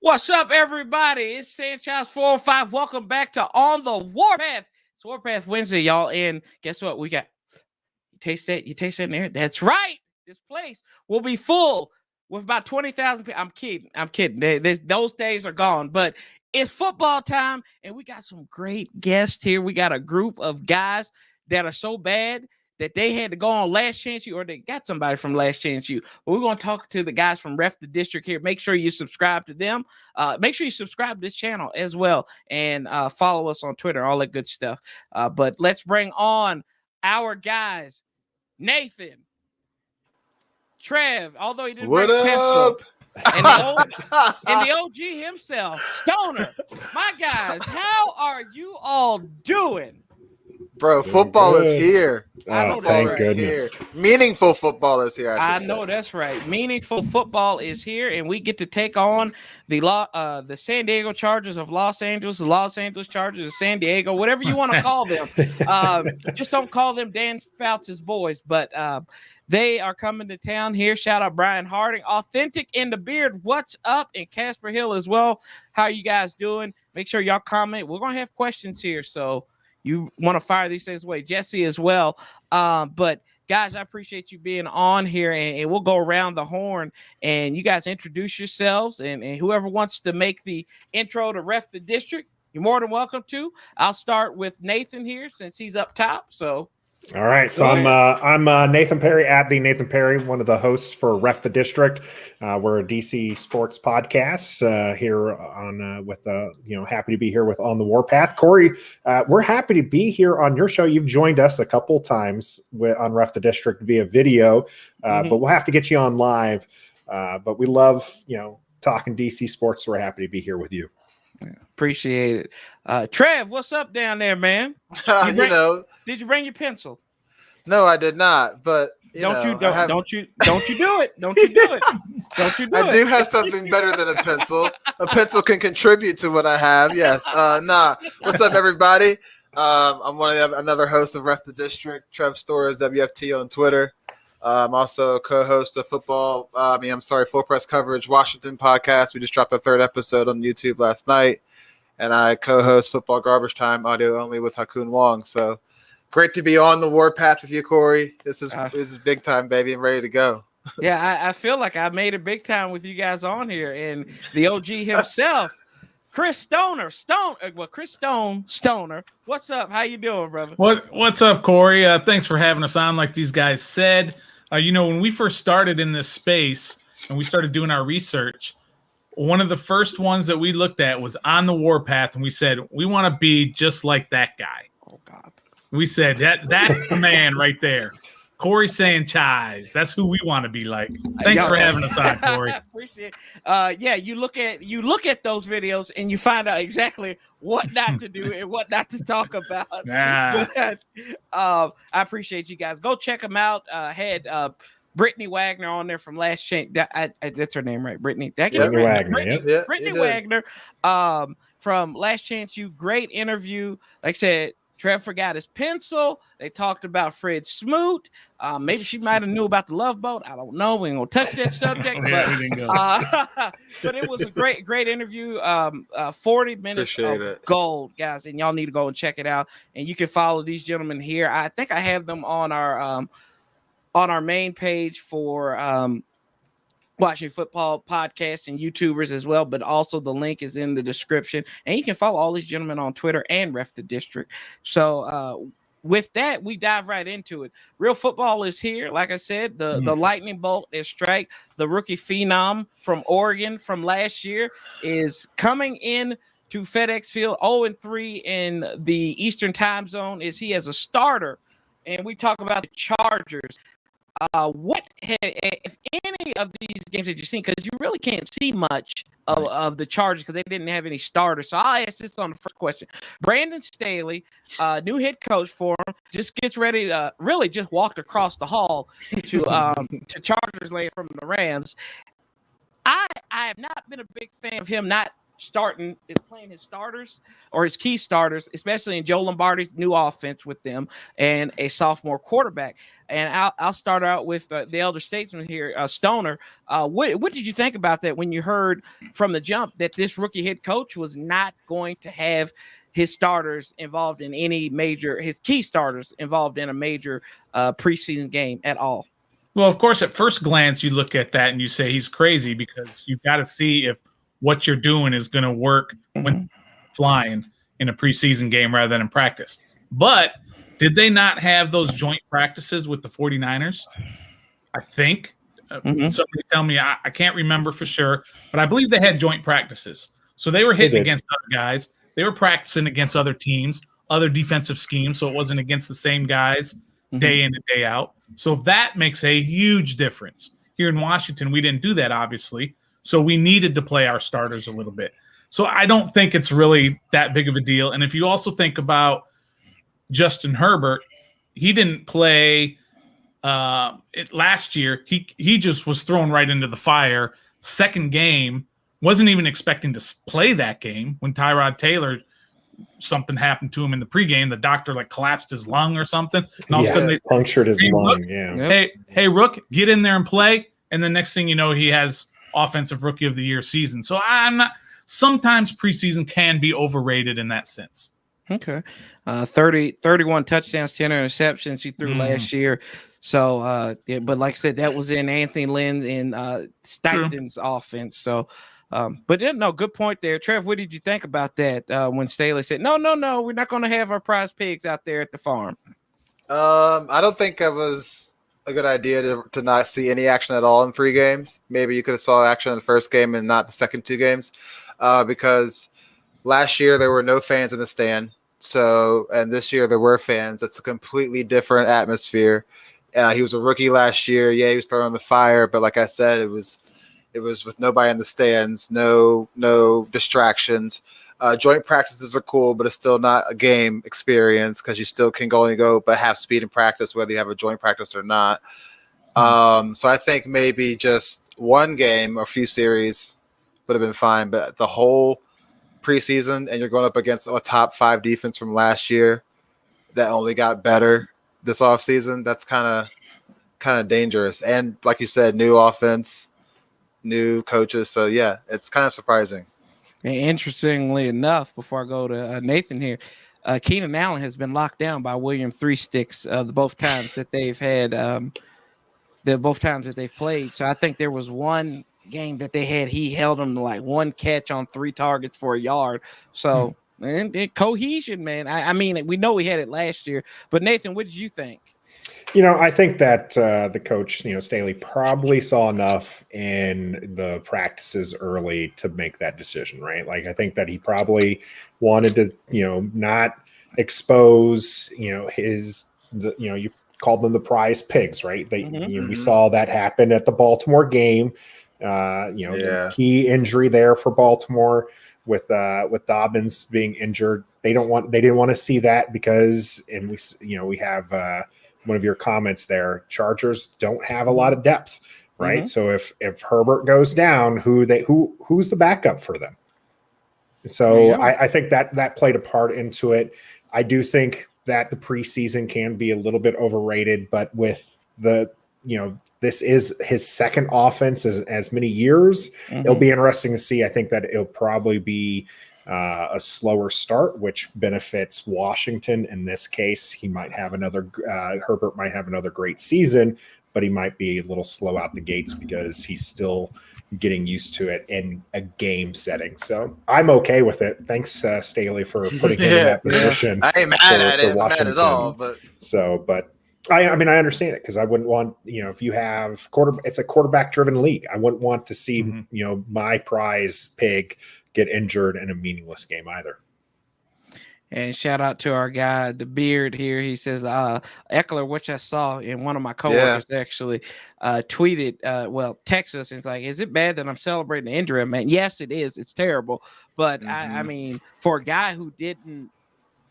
What's up, everybody? It's Sanchez 405. Welcome back to On the Warpath. It's Warpath Wednesday, y'all. And guess what? We got you taste that? You taste that in there? That's right. This place will be full with about 20,000 people. I'm kidding. Those days are gone. But it's football time, and we got some great guests here. We got a group of guys that are so bad that they had to go on Last Chance U, or they got somebody from Last Chance U. But we're going to talk to the guys from Ref the District here. Make sure you subscribe to them. Make sure you subscribe to this channel as well, and follow us on Twitter, all that good stuff. But let's bring on our guys, Nathan, Trev, although he didn't bring a pencil, and the OG himself, Stoner. My guys, how are you all doing? Bro, football is here. Oh, thank goodness. Here. Meaningful football is here. I know that's right. Meaningful football is here, and we get to take on the San Diego Chargers of Los Angeles, the Los Angeles Chargers of San Diego, whatever you want to call them. Just don't call them Dan Spouts' boys, but they are coming to town here. Shout out Brian Harding, Authentic in the Beard. What's up? And Casper Hill as well. How you guys doing? Make sure y'all comment. We're going to have questions here, so you want to fire these things away. Jesse as well. But guys, I appreciate you being on here, and we'll go around the horn and you guys introduce yourselves, and whoever wants to make the intro to Ref the District, you're more than welcome to. I'll start with Nathan here since he's up top. So all right, so I'm Nathan Perry at the Nathan Perry, one of the hosts for Ref the District. We're a DC sports podcast here on with happy to be here with On the Warpath. Corey, we're happy to be here on your show. You've joined us a couple times on Ref the District via video, but we'll have to get you on live. But we love talking DC sports, so we're happy to be here with you. Appreciate it. Trev, what's up down there, man? Did you bring your pencil? No, I did not. But don't you do it? Don't you do it? Don't you do it? I do have something better than a pencil. A pencil can contribute to what I have. Yes. What's up, everybody? I'm another host of Ref the District. Trev Stores, WFT on Twitter. I'm also a co-host of Full Press Coverage Washington podcast. We just dropped our third episode on YouTube last night. And I co-host Football Garbage Time audio only with Hakun Wong. So great to be on the Warpath with you, Corey. This is big time, baby. I'm ready to go. Yeah, I feel like I made it big time with you guys on here, and the OG himself, Chris Stoner. Stoner. What's up? How you doing, brother? What's up, Corey? Thanks for having us on. Like these guys said, when we first started in this space and we started doing our research, one of the first ones that we looked at was On the Warpath, and we said we want to be just like that guy. Oh God! We said that's the man right there, Corey Sanchez. That's who we want to be like. Thanks for having us on, Corey. Appreciate it. You look at those videos and you find out exactly what not to do and what not to talk about. I appreciate you guys. Go check them out. Had Brittany Wagner on there from Last Chance. That's her name, right? Brittany. Brittany Wagner. Brittany Wagner from Last Chance U. Great interview. Like I said, Trev forgot his pencil. They talked about Fred Smoot. Maybe she might have knew about the Love Boat. I don't know. We ain't gonna touch that subject. But it was a great interview. 40 minutes of gold, guys, and y'all need to go and check it out. And you can follow these gentlemen here. I think I have them on our main page for Watching Football podcasts and YouTubers as well, but also the link is in the description, and you can follow all these gentlemen on Twitter and Ref the District. So with that, we dive right into it. Real football is here. Like I said, the lightning bolt is strike. The rookie phenom from Oregon from last year is coming in to FedEx Field 0-3 in the Eastern time zone. Is he as a starter? And we talk about the Chargers. If any of these games that you've seen, because you really can't see much of the Chargers because they didn't have any starters. So I'll ask this on the first question. Brandon Staley, new head coach for him, just gets ready to really just walked across the hall to Chargers land from the Rams. I have not been a big fan of him not playing his starters or his key starters, especially in Joe Lombardi's new offense with them and a sophomore quarterback. And I'll start out with the elder statesman here, Stoner. What did you think about that when you heard from the jump that this rookie head coach was not going to have his starters involved in his key starters involved in a major preseason game at all? Well, of course, at first glance, you look at that and you say he's crazy because you've got to see if what you're doing is going to work when flying in a preseason game rather than in practice. But did they not have those joint practices with the 49ers? I think. Somebody tell me. I can't remember for sure, but I believe they had joint practices. So they were hitting against other guys. They were practicing against other teams, other defensive schemes, so it wasn't against the same guys day in and day out. So that makes a huge difference. Here in Washington, we didn't do that, obviously. So we needed to play our starters a little bit. So I don't think it's really that big of a deal. And if you also think about Justin Herbert, he didn't play it last year. He just was thrown right into the fire. Second game, wasn't even expecting to play that game when Tyrod Taylor, something happened to him in the pregame. The doctor collapsed his lung or something. And all of a sudden they punctured his lung. Rook, hey, Rook, get in there and play. And the next thing you know, he has offensive rookie of the year season. So sometimes preseason can be overrated in that sense. Okay. 31 touchdowns, 10 interceptions he threw last year. So, but like I said, that was in Anthony Lynn and Steichten's offense. So, but no, good point there. Trev, what did you think about that when Staley said, no, we're not going to have our prize pigs out there at the farm? I don't think it was a good idea to not see any action at all in 3 games. Maybe you could have saw action in the first game and not the second 2 games, because last year there were no fans in the stand. So, and this year there were fans. It's a completely different atmosphere. He was a rookie last year. Yeah, he was thrown in the fire, but like I said, it was with nobody in the stands, no distractions. Joint practices are cool, but it's still not a game experience because you still can only go but have speed in practice, whether you have a joint practice or not. So I think maybe just 1 game or a few series would have been fine, but the whole preseason and you're going up against a top 5 defense from last year that only got better this offseason, that's kind of dangerous. And like you said, new offense, new coaches. So yeah, it's kind of surprising. And interestingly enough, before I go to Nathan here, Keenan Allen has been locked down by William Three Sticks both times that they've had both times that they've played. So I think there was one game that they had, he held him to 1 catch on 3 targets for a yard. So and cohesion, man. I mean, we know we had it last year, but Nathan, what did you think? I think that the coach, Staley, probably saw enough in the practices early to make that decision, right? I think that he probably wanted to, not expose, you called them the prize pigs, right? We saw that happen at the Baltimore game. The key injury there for Baltimore with Dobbins being injured. They didn't want to see that because, and we have one of your comments there, Chargers don't have a lot of depth, right? So if Herbert goes down, who's the backup for them? So I think that played a part into it. I do think that the preseason can be a little bit overrated, but with this is his second offense as many years. It'll be interesting to see. I think that it'll probably be a slower start, which benefits Washington. In this case, Herbert might have another great season, but he might be a little slow out the gates because he's still getting used to it in a game setting. So I'm okay with it. Thanks, Staley, for putting him in that position. I ain't mad at it. I'm mad at all. But I understand it because I wouldn't want, if you have it's a quarterback driven league. I wouldn't want to see, my prize pig get injured in a meaningless game either. And shout out to our guy, the beard here. He says, Eckler, which I saw in one of my coworkers actually tweeted, text us. And it's like, is it bad that I'm celebrating the injury, man? Yes, it is. It's terrible. But I mean, for a guy who didn't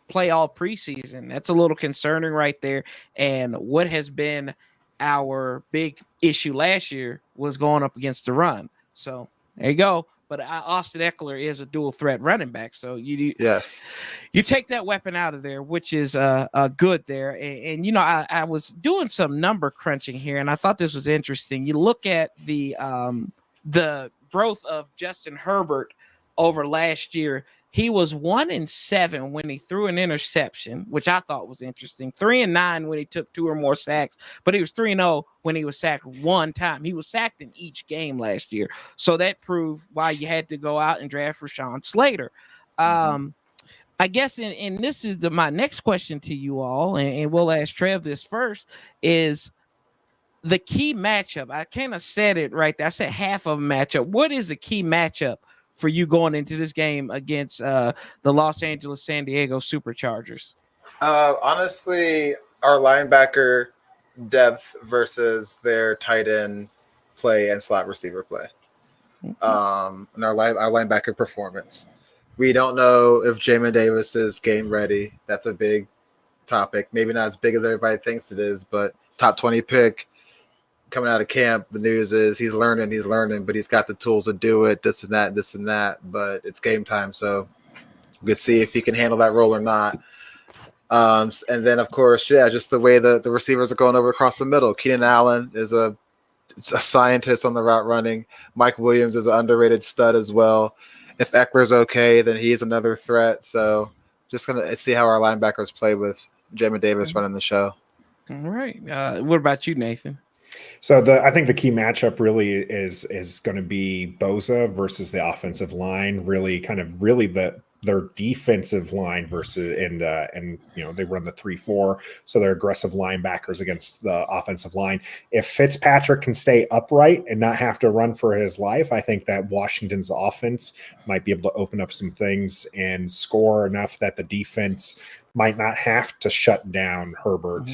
play all preseason, that's a little concerning right there. And what has been our big issue last year was going up against the run. So there you go. but Austin Eckler is a dual threat running back. So you take that weapon out of there, which is good there. And you know, I was doing some number crunching here, and I thought this was interesting. You look at the growth of Justin Herbert over last year. He was 1-7 when he threw an interception, which I thought was interesting. 3-9 when he took 2 or more sacks, but he was 3-0 when he was sacked one time. He was sacked in each game last year. So that proved why you had to go out and draft Rashawn Slater. I guess, and this is my next question to you all, and we'll ask Trev this first, is the key matchup. I kind of said it right there. I said half of a matchup. What is the key matchup for you going into this game against the Los Angeles San Diego Superchargers? Honestly, our linebacker depth versus their tight end play and slot receiver play. And our linebacker performance. We don't know if Jamin Davis is game ready. That's a big topic. Maybe not as big as everybody thinks it is, but top 20 pick coming out of camp. The news is he's learning, but he's got the tools to do it, this and that. But it's game time, so we could see if he can handle that role or not. And then, of course, just the way the receivers are going over across the middle. Keenan Allen is a scientist on the route running. Mike Williams is an underrated stud as well. If Eckler's okay, then he's another threat. So just going to see how our linebackers play with Jamin Davis running the show. All right. What about you, Nathan? So I think the key matchup really is going to be Bosa versus the offensive line. Really their defensive line versus and you know, they run the 3-4, so they're aggressive linebackers against the offensive line. If Fitzpatrick can stay upright and not have to run for his life, I think that Washington's offense might be able to open up some things and score enough that the defense might not have to shut down Herbert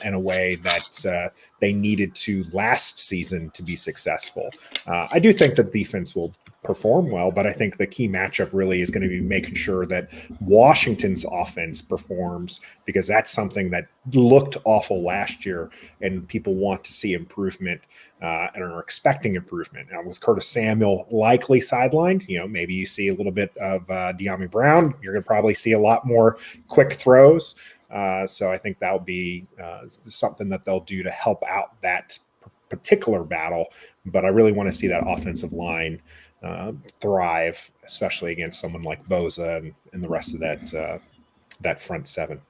in a way that they needed to last season to be successful. I do think the defense will perform well, but I think the key matchup really is going to be making sure that Washington's offense performs, because that's something that looked awful last year and people want to see improvement and are expecting improvement. Now, with Curtis Samuel likely sidelined, you know, maybe you see a little bit of De'Ami Brown. You're going to probably see a lot more quick throws. So I think that'll be something that they'll do to help out that particular battle. But I really want to see that offensive line thrive, especially against someone like Bosa and the rest of that front seven.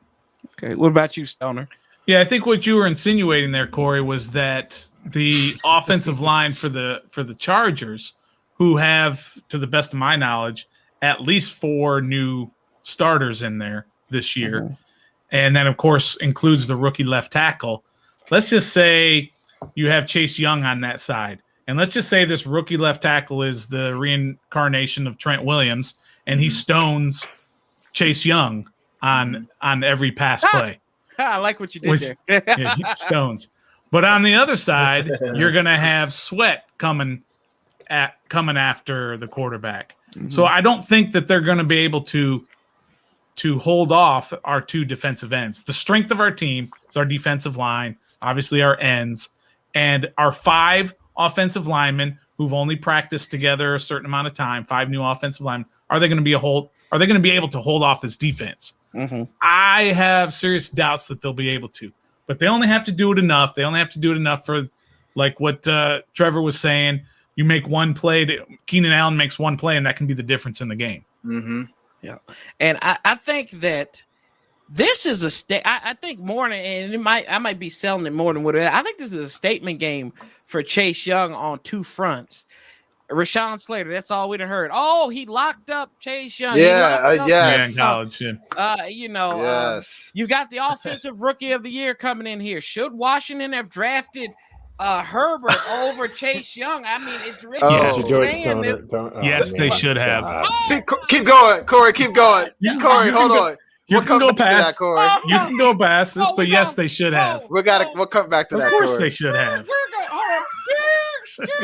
Okay, what about you, Stoner? Yeah, I think what you were insinuating there, Corey, was that the offensive line for the Chargers, who have, to the best of my knowledge, at least 4 new starters in there this year, and then of course includes the rookie left tackle. Let's just say you have Chase Young on that side. And let's just say this rookie left tackle is the reincarnation of Trent Williams, and he stones Chase Young on every pass play. I like what you did there. Yeah, he stones. But on the other side, you're going to have Sweat coming after the quarterback. So I don't think that they're going to be able to hold off our 2 defensive ends. The strength of our team is our defensive line, obviously our ends, and our 5 offensive linemen who've only practiced together a certain amount of time, 5 new offensive linemen. Are they going to be able to hold off this defense? I have serious doubts that they'll be able to, but they only have to do it enough. They only have to do it enough for, like what Trevor was saying. You make one play, Keenan Allen makes one play, and that can be the difference in the game. Yeah. And I think that this is I think more than, and I might be selling it more than what it is. I think this is a statement game for Chase Young on 2 fronts. Rashawn Slater, that's all we'd have heard. Oh, he locked up Chase Young. Yes. Yeah, in college. You know, yes. You got the offensive rookie of the year coming in here. Should Washington have drafted Herbert over Chase Young? I mean, it's really yes, they should have. See, keep going, Corey. Keep going, Corey. Hold on. You can go past that, Corey. You can go past this, but yes, they should have. We'll come back to that. Of course, Corey. they should have.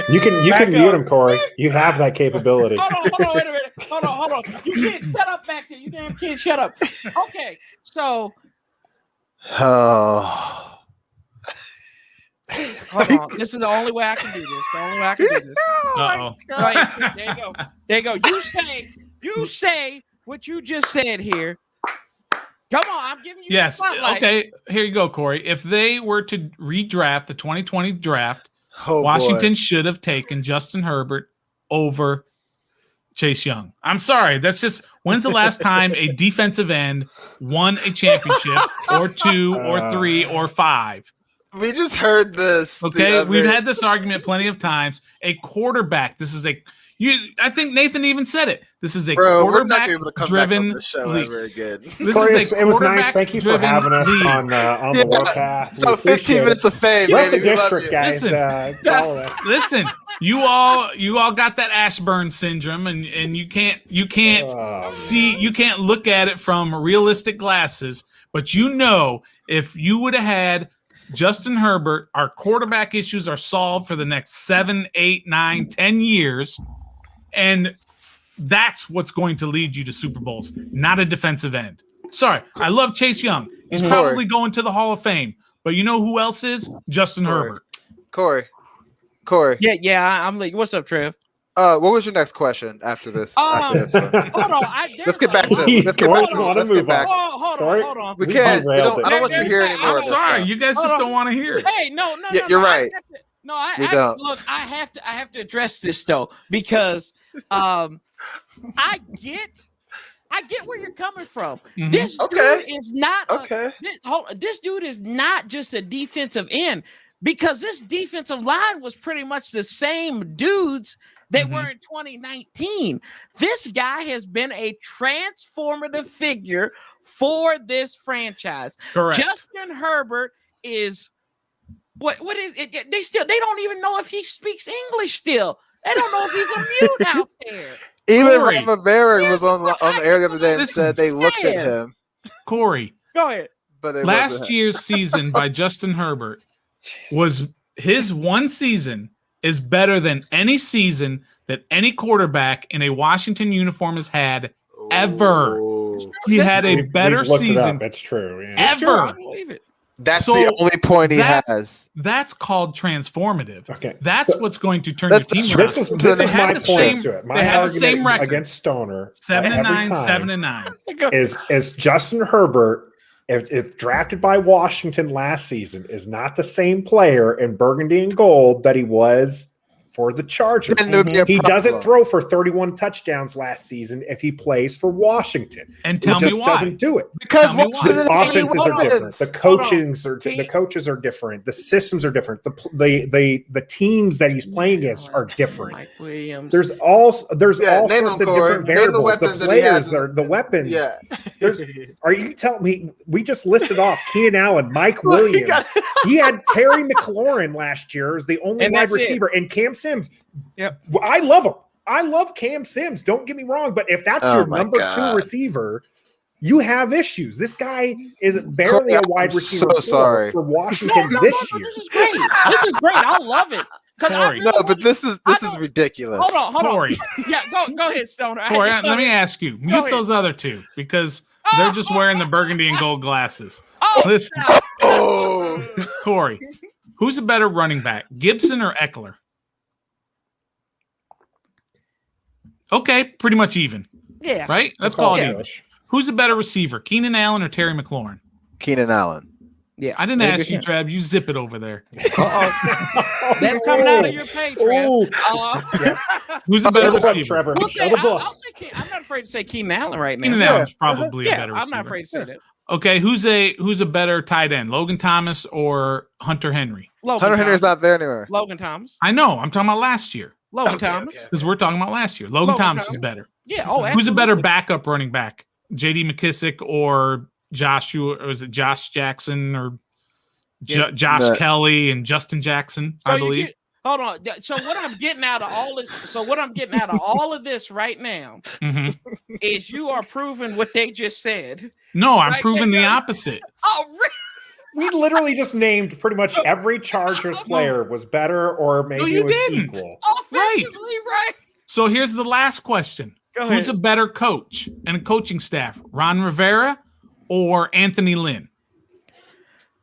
You can mute him, Corey. You have that capability. Hold on, wait a minute. Hold on. You can't shut up back there. You damn can't shut up. Okay, so. Hold on. This is the only way I can do this. The only way I can do this. Uh-oh. Right, there you go. There you go. You say what you just said here. Come on, I'm giving you the spotlight. Okay, here you go, Corey. If they were to redraft the 2020 draft, Oh, Washington should have taken Justin Herbert over Chase Young. I'm sorry. That's just, when's the last time a defensive end won a championship or 2 or 3 or 5? We just heard this. Okay, we've had this argument plenty of times. A quarterback. I think Nathan even said it. This is a quarterback-driven league. Corey, it was nice. Thank you for having us on the Warpath. So 15 minutes of fame, baby. The district, guys. Listen, you all got that Ashburn syndrome, and you can't see, you can't look at it from realistic glasses. But if you would have had Justin Herbert, our quarterback issues are solved for the next 7, 8, 9, 10 years. And that's what's going to lead you to Super Bowls, not a defensive end. Sorry, I love Chase Young. He's probably going to the Hall of Fame. But you know who else is? Justin Herbert. Corey. Yeah, I'm like, what's up, Trev? What was your next question after this? After this one? Hold on. Let's get back to it. Let's get back. Hold on. We can't. I don't want you to hear anymore. I'm sorry. You guys just don't want to hear it. Hey, no. You're right. Look, I have to address this though, because I get where you're coming from. Mm-hmm. This dude is not this dude is not just a defensive end, because this defensive line was pretty much the same dudes that were in 2019. This guy has been a transformative figure for this franchise. Correct. Justin Herbert is what is it? They don't even know if he speaks English still. They don't know if he's a mute out there. Even Ron Rivera was on the air the other day and said they looked at him. Corey, go ahead. But last year's season by Justin Herbert was his one season is better than any season that any quarterback in a Washington uniform has had ever. He had a better season. It's true. Yeah. Ever. I believe it. That's the only point he has. That's called transformative. Okay, that's what's going to turn your team around. This is my point to it. My argument against Stoner 7-9, 7-9 is Justin Herbert, if drafted by Washington last season, is not the same player in burgundy and gold that he was for the Chargers. He doesn't throw for 31 touchdowns last season if he plays for Washington. And tell me why. Doesn't do it. Because the offenses are different. The coaches are different. The systems are different. The teams that he's playing against are different. Mike Williams. There's all sorts of different variables. The players are the weapons. Yeah. Are you telling me we just listed off Keenan Allen, Mike Williams? He had Terry McLaurin last year as the only wide receiver, and Cam Sims. Yep. I love him. I love Cam Sims. Don't get me wrong, but if that's your number 2 receiver, you have issues. This guy is barely a wide receiver for Washington this year. This is great. This is great. I love it. But this is ridiculous. Hold on. Corey. Yeah, go ahead, Stoner. Corey, let me ask you. Mute those other two because they're just wearing the burgundy and gold glasses. Listen. Corey, who's a better running back, Gibson or Eckler? Okay, pretty much even. Yeah. Right? Let's call it even. Who's a better receiver, Keenan Allen or Terry McLaurin? Keenan Allen. Yeah. I didn't ask you, Trev. You zip it over there. That's coming out of your pay, Trev. Who's a better receiver? Trevor. I'll say I'm not afraid to say Keenan Allen right now. Keenan Allen's probably a better receiver. I'm not afraid to say that. Okay, who's a better tight end, Logan Thomas or Hunter Henry? Hunter Henry's not there anymore. Logan Thomas. I know. I'm talking about last year. Logan Thomas. Because we're talking about last year. Logan Thomas is better. Yeah. Oh, absolutely. Who's a better backup running back, J.D. McKissick or Joshua? Or is it Josh Jackson or Josh Kelly and Justin Jackson? I believe. Hold on. So what I'm getting out of all this, right now, is you are proving what they just said. No, I'm proving the opposite. Oh, really? We literally just named pretty much every Chargers player was better or maybe was equal. Offensively, right. So here's the last question. Who's a better coach and a coaching staff, Ron Rivera or Anthony Lynn?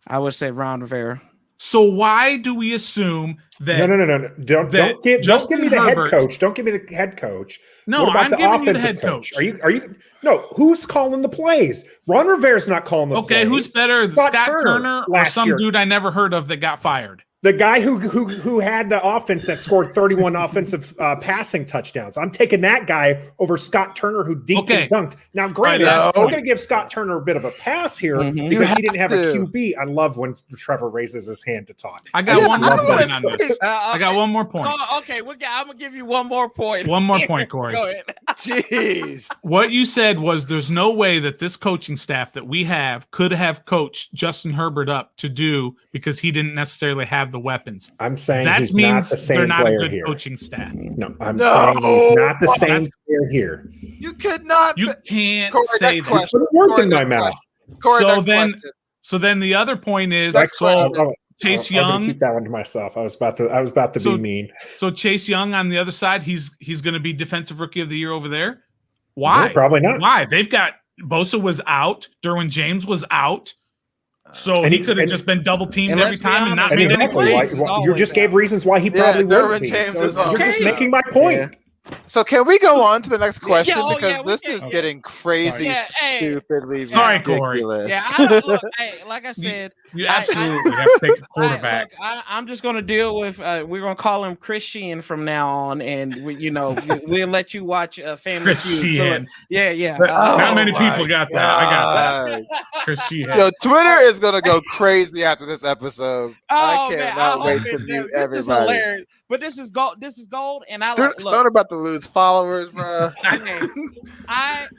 I would say Ron Rivera. So why do we assume that? No. Don't give me the head coach. Don't give me the head coach. No, what about I'm the giving you the offensive head coach. Are you? No, who's calling the plays? Ron Rivera's not calling the plays. Okay, who's better, Scott Turner or some dude I never heard of that got fired? The guy who had the offense that scored 31 offensive passing touchdowns. I'm taking that guy over Scott Turner, who deeped and dunked. Now, granted, I'm going to give Scott Turner a bit of a pass here because he didn't have a QB. I love when Trevor raises his hand to talk. I got one more point on this. I got one more point. Oh, okay, I'm going to give you one more point. One more point, Corey. Go ahead. Jeez. What you said was there's no way that this coaching staff that we have could have coached Justin Herbert up to do because he didn't necessarily have the weapons. I'm saying that he's means not the same they're not player a good here. coaching staff. No, I'm saying he's not the same player here. You could not. You can't Corey, say next that. Put words in my mouth. Corey, So then the other point is Chase Young. Keep that one to myself. I was about to be mean. So Chase Young on the other side, he's going to be defensive rookie of the year over there. Why? No, probably not. Why? They've got Bosa was out. Derwin James was out. So he could have just been double teamed every time and not made any plays. You just gave reasons why he probably wouldn't be. So you're just making my point. Yeah. So can we go on to the next question because this is getting crazy, stupidly ridiculous. Look, like I said, you absolutely have to take a quarterback. I'm just going to deal with. We're going to call him Christian from now on, and we'll let you watch Family Feud. So, yeah. Not many people got that. I got that. Christian. Yo, Twitter is going to go crazy after this episode. I cannot wait to mute everybody. This is hilarious. But this is gold. This is gold, and Stone about to lose followers, bro.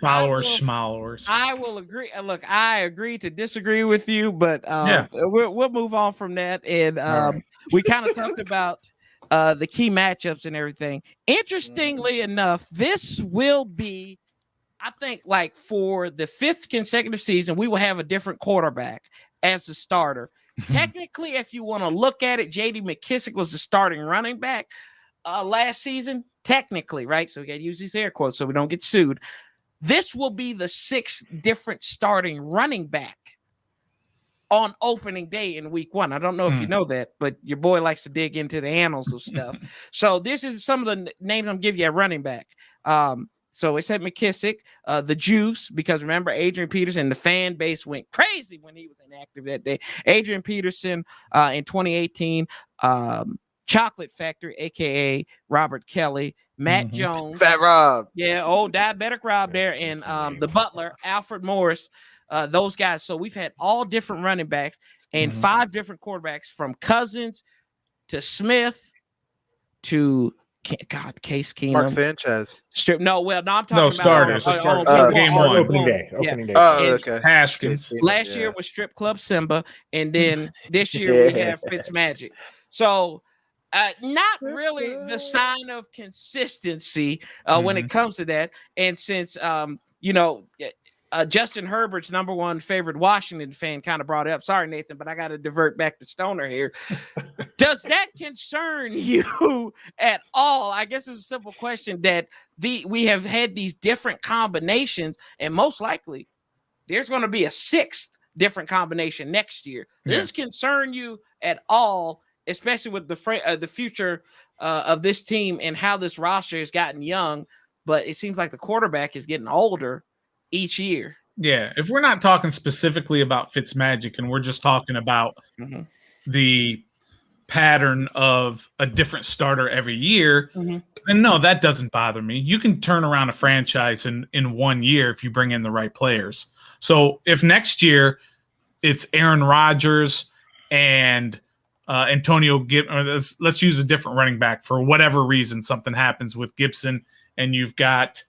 Followers. I will agree. Look, I agree to disagree with you, but we'll move on from that. And we kind of talked about the key matchups and everything. Interestingly enough, this will be, I think, like for the 5th consecutive season, we will have a different quarterback as the starter. Technically, if you want to look at it, J.D. McKissick was the starting running back last season. Technically, right? So we got to use these air quotes so we don't get sued. This will be the 6th different starting running back on opening day in week 1. I don't know if you know that, but your boy likes to dig into the annals of stuff. So this is some of the names I'm giving you at running back. So it said McKissick, the Juice, because remember Adrian Peterson, the fan base went crazy when he was inactive that day. Adrian Peterson in 2018, Chocolate Factory, aka Robert Kelly, Matt Jones, Fat Rob, diabetic Rob there, and the Butler, Alfred Morris, those guys. So we've had all different running backs and 5 different quarterbacks, from Cousins to Smith to Case Keenum, Mark Sanchez. I'm talking about starters. Game 1, opening day. Okay. Haskins. Last year was Strip Club Simba, and then this year we have Fitzmagic. So not really the sign of consistency when it comes to that. And since Justin Herbert's number one favorite Washington fan kind of brought it up. Sorry, Nathan, but I got to divert back to Stoner here. Does that concern you at all? I guess it's a simple question that we have had these different combinations, and most likely there's going to be a 6th different combination next year. Does this concern you at all, especially with the future of this team and how this roster has gotten young, but it seems like the quarterback is getting older each year? Yeah, if we're not talking specifically about Fitzmagic and we're just talking about the pattern of a different starter every year, then no, that doesn't bother me. You can turn around a franchise in 1 year if you bring in the right players. So if next year it's Aaron Rodgers and Antonio Gibson, let's use a different running back for whatever reason, something happens with Gibson and you've got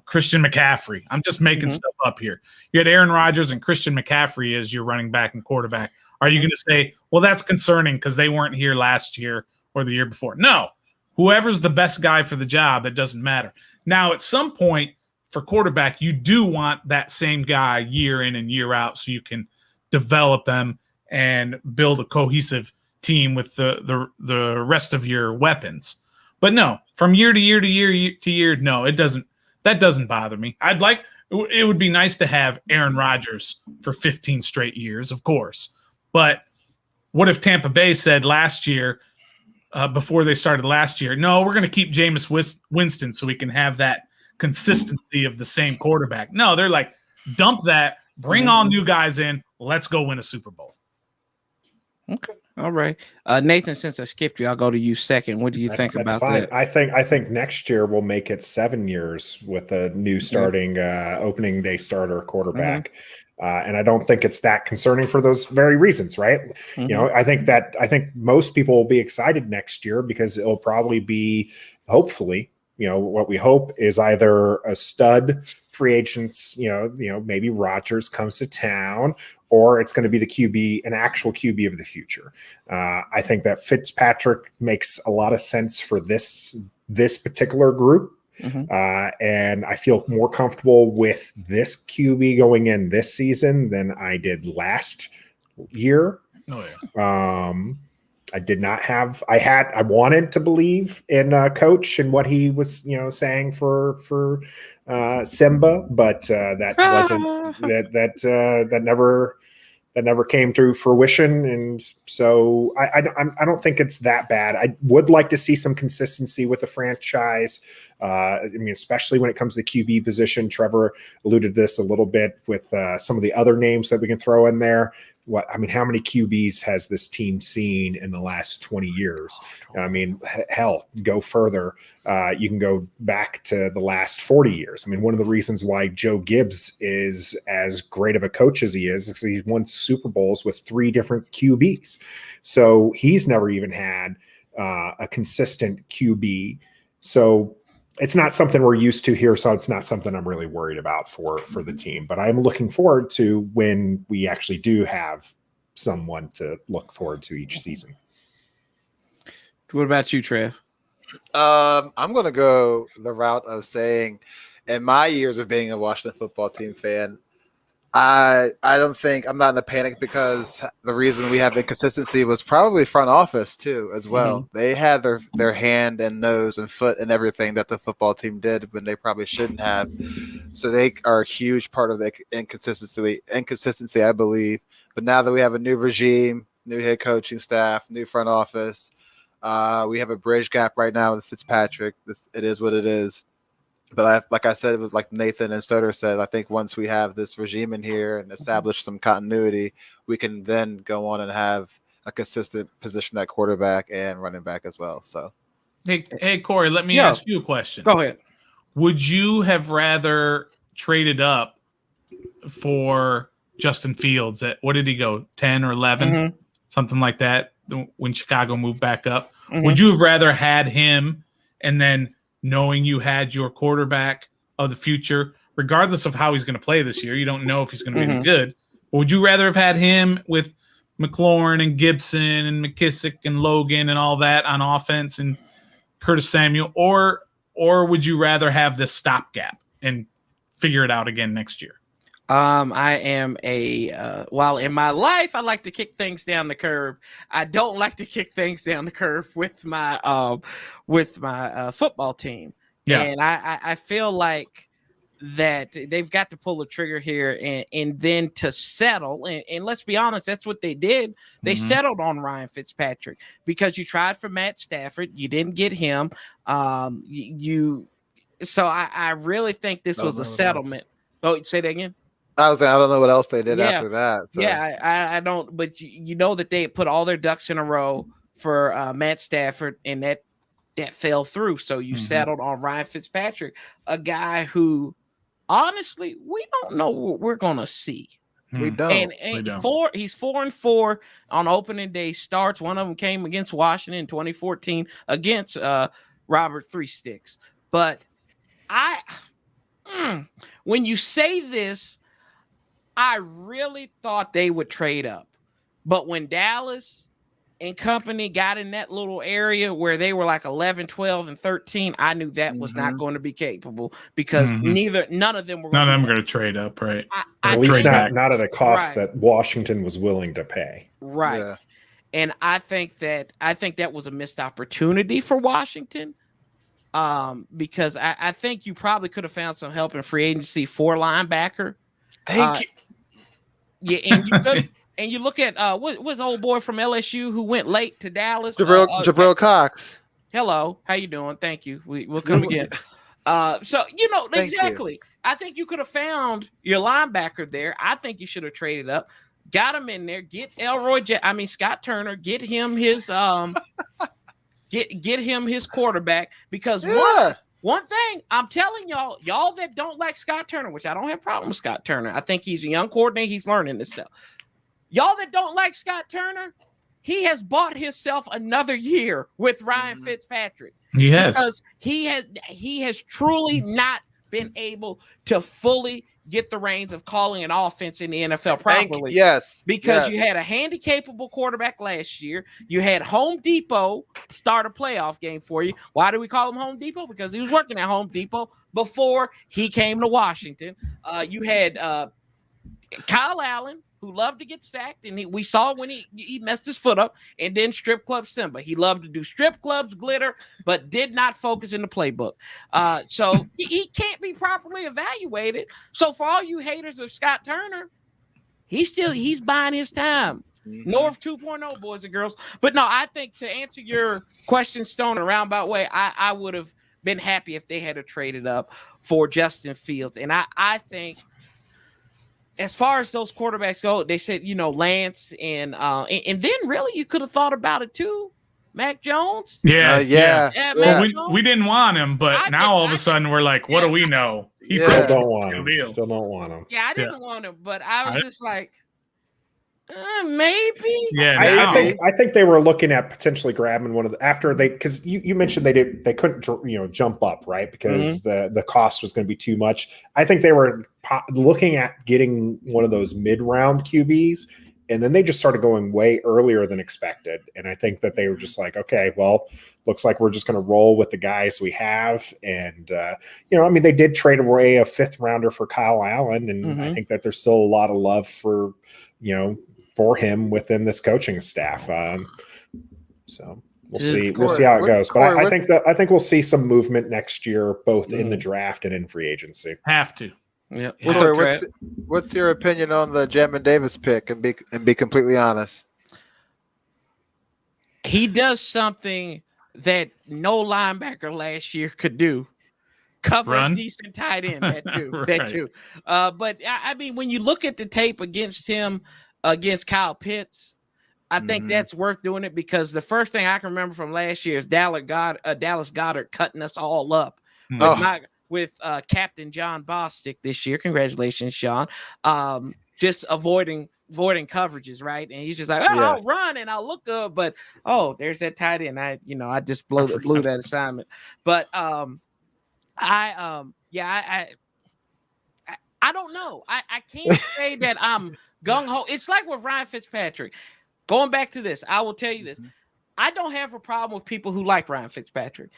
Christian McCaffrey. I'm just making stuff up here. You had Aaron Rodgers and Christian McCaffrey as your running back and quarterback. Are you going to say, well, that's concerning because they weren't here last year or the year before? No. Whoever's the best guy for the job, it doesn't matter. Now, at some point for quarterback, you do want that same guy year in and year out so you can develop them and build a cohesive team with the rest of your weapons. But no, from year to year to year to year, no, it doesn't. That doesn't bother me. It would be nice to have Aaron Rodgers for 15 straight years, of course. But what if Tampa Bay said last year, before they started last year, no, we're going to keep Jameis Winston so we can have that consistency of the same quarterback. No, they're like, dump that, bring all new guys in, let's go win a Super Bowl. Okay. All right. Nathan, since I skipped you, I'll go to you second. What do you think about that? I think next year we'll make it 7 years with a new starting opening day starter quarterback. And I don't think it's that concerning for those very reasons, right? You know, I think most people will be excited next year because it'll probably be, hopefully, you know, what we hope is either a stud free agents, you know, maybe Rodgers comes to town, or it's going to be the QB, an actual QB of the future. I think that Fitzpatrick makes a lot of sense for this particular group. And I feel more comfortable with this QB going in this season than I did last year. I wanted to believe in Coach and what he was, you know, saying for Simba, but that wasn't that never came to fruition. And so I don't think it's that bad. I would like to see some consistency with the franchise. I mean, especially when it comes to the QB position. Trevor alluded to this a little bit with some of the other names that we can throw in there. How many QBs has this team seen in the last 20 years? I mean, hell, go further. You can go back to the last 40 years. I mean, one of the reasons why Joe Gibbs is as great of a coach as he is he's won Super Bowls with 3 different QBs. So he's never even had a consistent QB. So it's not something we're used to here, so it's not something I'm really worried about for the team. But I'm looking forward to when we actually do have someone to look forward to each season. What about you, Trev? I'm going to go the route of saying, in my years of being a Washington football team fan, I don't think I'm not in a panic, because the reason we have inconsistency was probably front office too, as well. They had their hand and nose and foot and everything that the football team did when they probably shouldn't have. So they are a huge part of the inconsistency, I believe. But now that we have a new regime, new head coaching staff, new front office, we have a bridge gap right now with Fitzpatrick. It is what it is. But like I said, it was like Nathan and Soder said, I think once we have this regime in here and establish some continuity, we can then go on and have a consistent position at quarterback and running back as well. So, hey, Corey, let me ask you a question. Go ahead. Would you have rather traded up for Justin Fields at, what did he go, 10 or 11, something like that, when Chicago moved back up? Would you have rather had him and then, knowing you had your quarterback of the future, regardless of how he's going to play this year, you don't know if he's going to be any good. But would you rather have had him with McLaurin and Gibson and McKissick and Logan and all that on offense and Curtis Samuel, or would you rather have this stopgap and figure it out again next year? I am while in my life I like to kick things down the curb, I don't like to kick things down the curb with my football team. And I feel like that they've got to pull the trigger here and then to settle. And let's be honest, that's what they did. They settled on Ryan Fitzpatrick because you tried for Matt Stafford. You didn't get him. So I really think this was a settlement. Oh, say that again. I don't know what else they did after that. So. Yeah, I don't. But you know that they put all their ducks in a row for Matt Stafford, and that fell through. So you settled on Ryan Fitzpatrick, a guy who, honestly, we don't know what we're gonna see. We don't. And he's 4-4 on opening day starts. One of them came against Washington in 2014 against Robert Three Sticks. But when you say this, I really thought they would trade up. But when Dallas and company got in that little area where they were like 11, 12, and 13, I knew that was not going to be capable because none of them were going to trade up, right? At least not at a cost that Washington was willing to pay. Right. Yeah. And I think that was a missed opportunity for Washington. Because I think you probably could have found some help in free agency for linebacker. Thank you. Yeah, and you look at what's old boy from LSU who went late to Dallas. Jabril Cox. Hello, how you doing? Thank you. We'll come again. So exactly. I think you could have found your linebacker there. I think you should have traded up, got him in there, get Scott Turner, get him his get him his quarterback, because one thing I'm telling y'all that don't like Scott Turner, which I don't have a problem with Scott Turner. I think he's a young coordinator. He's learning this stuff. Y'all that don't like Scott Turner, he has bought himself another year with Ryan Fitzpatrick. Yes. Because he has truly not been able to fully get the reins of calling an offense in the NFL properly. Because you had a handy-capable quarterback last year. You had Home Depot start a playoff game for you. Why do we call him Home Depot? Because he was working at Home Depot before he came to Washington. You had Kyle Allen, who loved to get sacked, and we saw when he messed his foot up, and then strip club Simba. He loved to do strip clubs, glitter, but did not focus in the playbook. So he can't be properly evaluated. So for all you haters of Scott Turner, he's buying his time. North 2.0, boys and girls. But no, I think to answer your question, Stone, in a roundabout way, I would have been happy if they had traded up for Justin Fields. And I think, as far as those quarterbacks go, they said, Lance and then really you could have thought about it too. Mac Jones. Well, we didn't want him, but now all of a sudden we're like, what do we know? He still don't want him. Still don't want him. Yeah, I didn't want him, but I was just like, maybe. Yeah, I think they were looking at potentially grabbing one of the because you mentioned they couldn't jump up, right, because the cost was going to be too much. I think they were looking at getting one of those mid-round QBs, and then they just started going way earlier than expected. And I think that they were just like, okay, well, looks like we're just going to roll with the guys we have. And they did trade away a 5th rounder for Kyle Allen, and I think that there's still a lot of love for him within this coaching staff. So we'll see. We'll see how it goes. But I think we'll see some movement next year, both in the draft and in free agency. Have to. Yeah. What's your opinion on the Jamin Davis pick? And be completely honest. He does something that no linebacker last year could do. Cover a decent tight end. That too. But I mean, when you look at the tape against him, against Kyle Pitts, I think that's worth doing it, because the first thing I can remember from last year is Dallas Goedert cutting us all up with Captain John Bostic this year. Congratulations, Sean. Just avoiding coverages, right? And he's just like, I'll run and I'll look good, but there's that tight end. I just blew that assignment. But I don't know. I can't say that I'm gung-ho. It's like with Ryan Fitzpatrick. Going back to this, I will tell you this. I don't have a problem with people who like Ryan Fitzpatrick.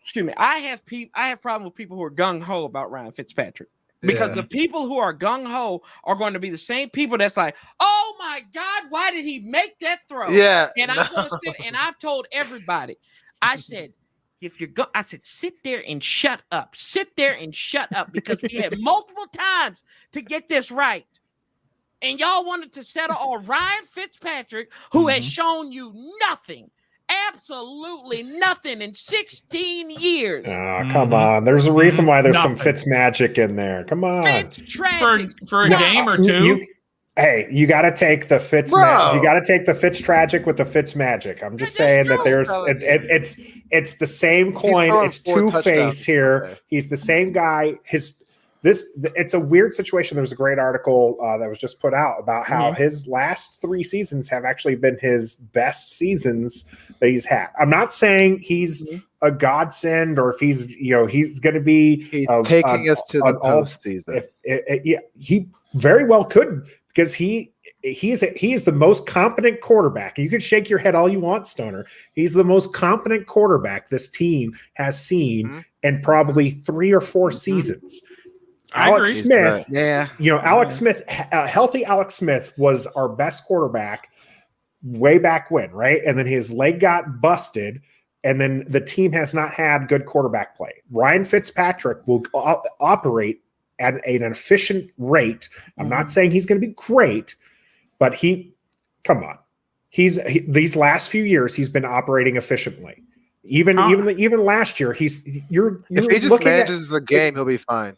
Excuse me. I have problem with people who are gung-ho about Ryan Fitzpatrick. Because the people who are gung-ho are going to be the same people that's like, oh my God, why did he make that throw? Yeah. And I'm going to sit, and I've told everybody, I said, I said, sit there and shut up. Sit there and shut up, because we had multiple times to get this right. And y'all wanted to settle on Ryan Fitzpatrick, who has shown you nothing, absolutely nothing in 16 years. Come on. There's a reason why there's some Fitz magic in there. Come on. For a game or two. You got to take the Fitz. You got to take the Fitz tragic with the Fitz magic. I'm just saying that there's it's the same coin. It's two-face here. Okay. He's the same guy. It's a weird situation. There was a great article that was just put out about how his last 3 seasons have actually been his best seasons that he's had. I'm not saying he's a godsend, or if he's he's going to be taking us to the postseason. He very well could, because he is the most competent quarterback. You can shake your head all you want, Stoner. He's the most competent quarterback this team has seen in probably 3 or 4 seasons. Alex Smith, Alex Smith, healthy Alex Smith was our best quarterback way back when, right? And then his leg got busted, and then the team has not had good quarterback play. Ryan Fitzpatrick will operate at an efficient rate. I'm not saying he's going to be great, but come on. These last few years, he's been operating efficiently. Even last year, you're if he just manages the game, he'll be fine.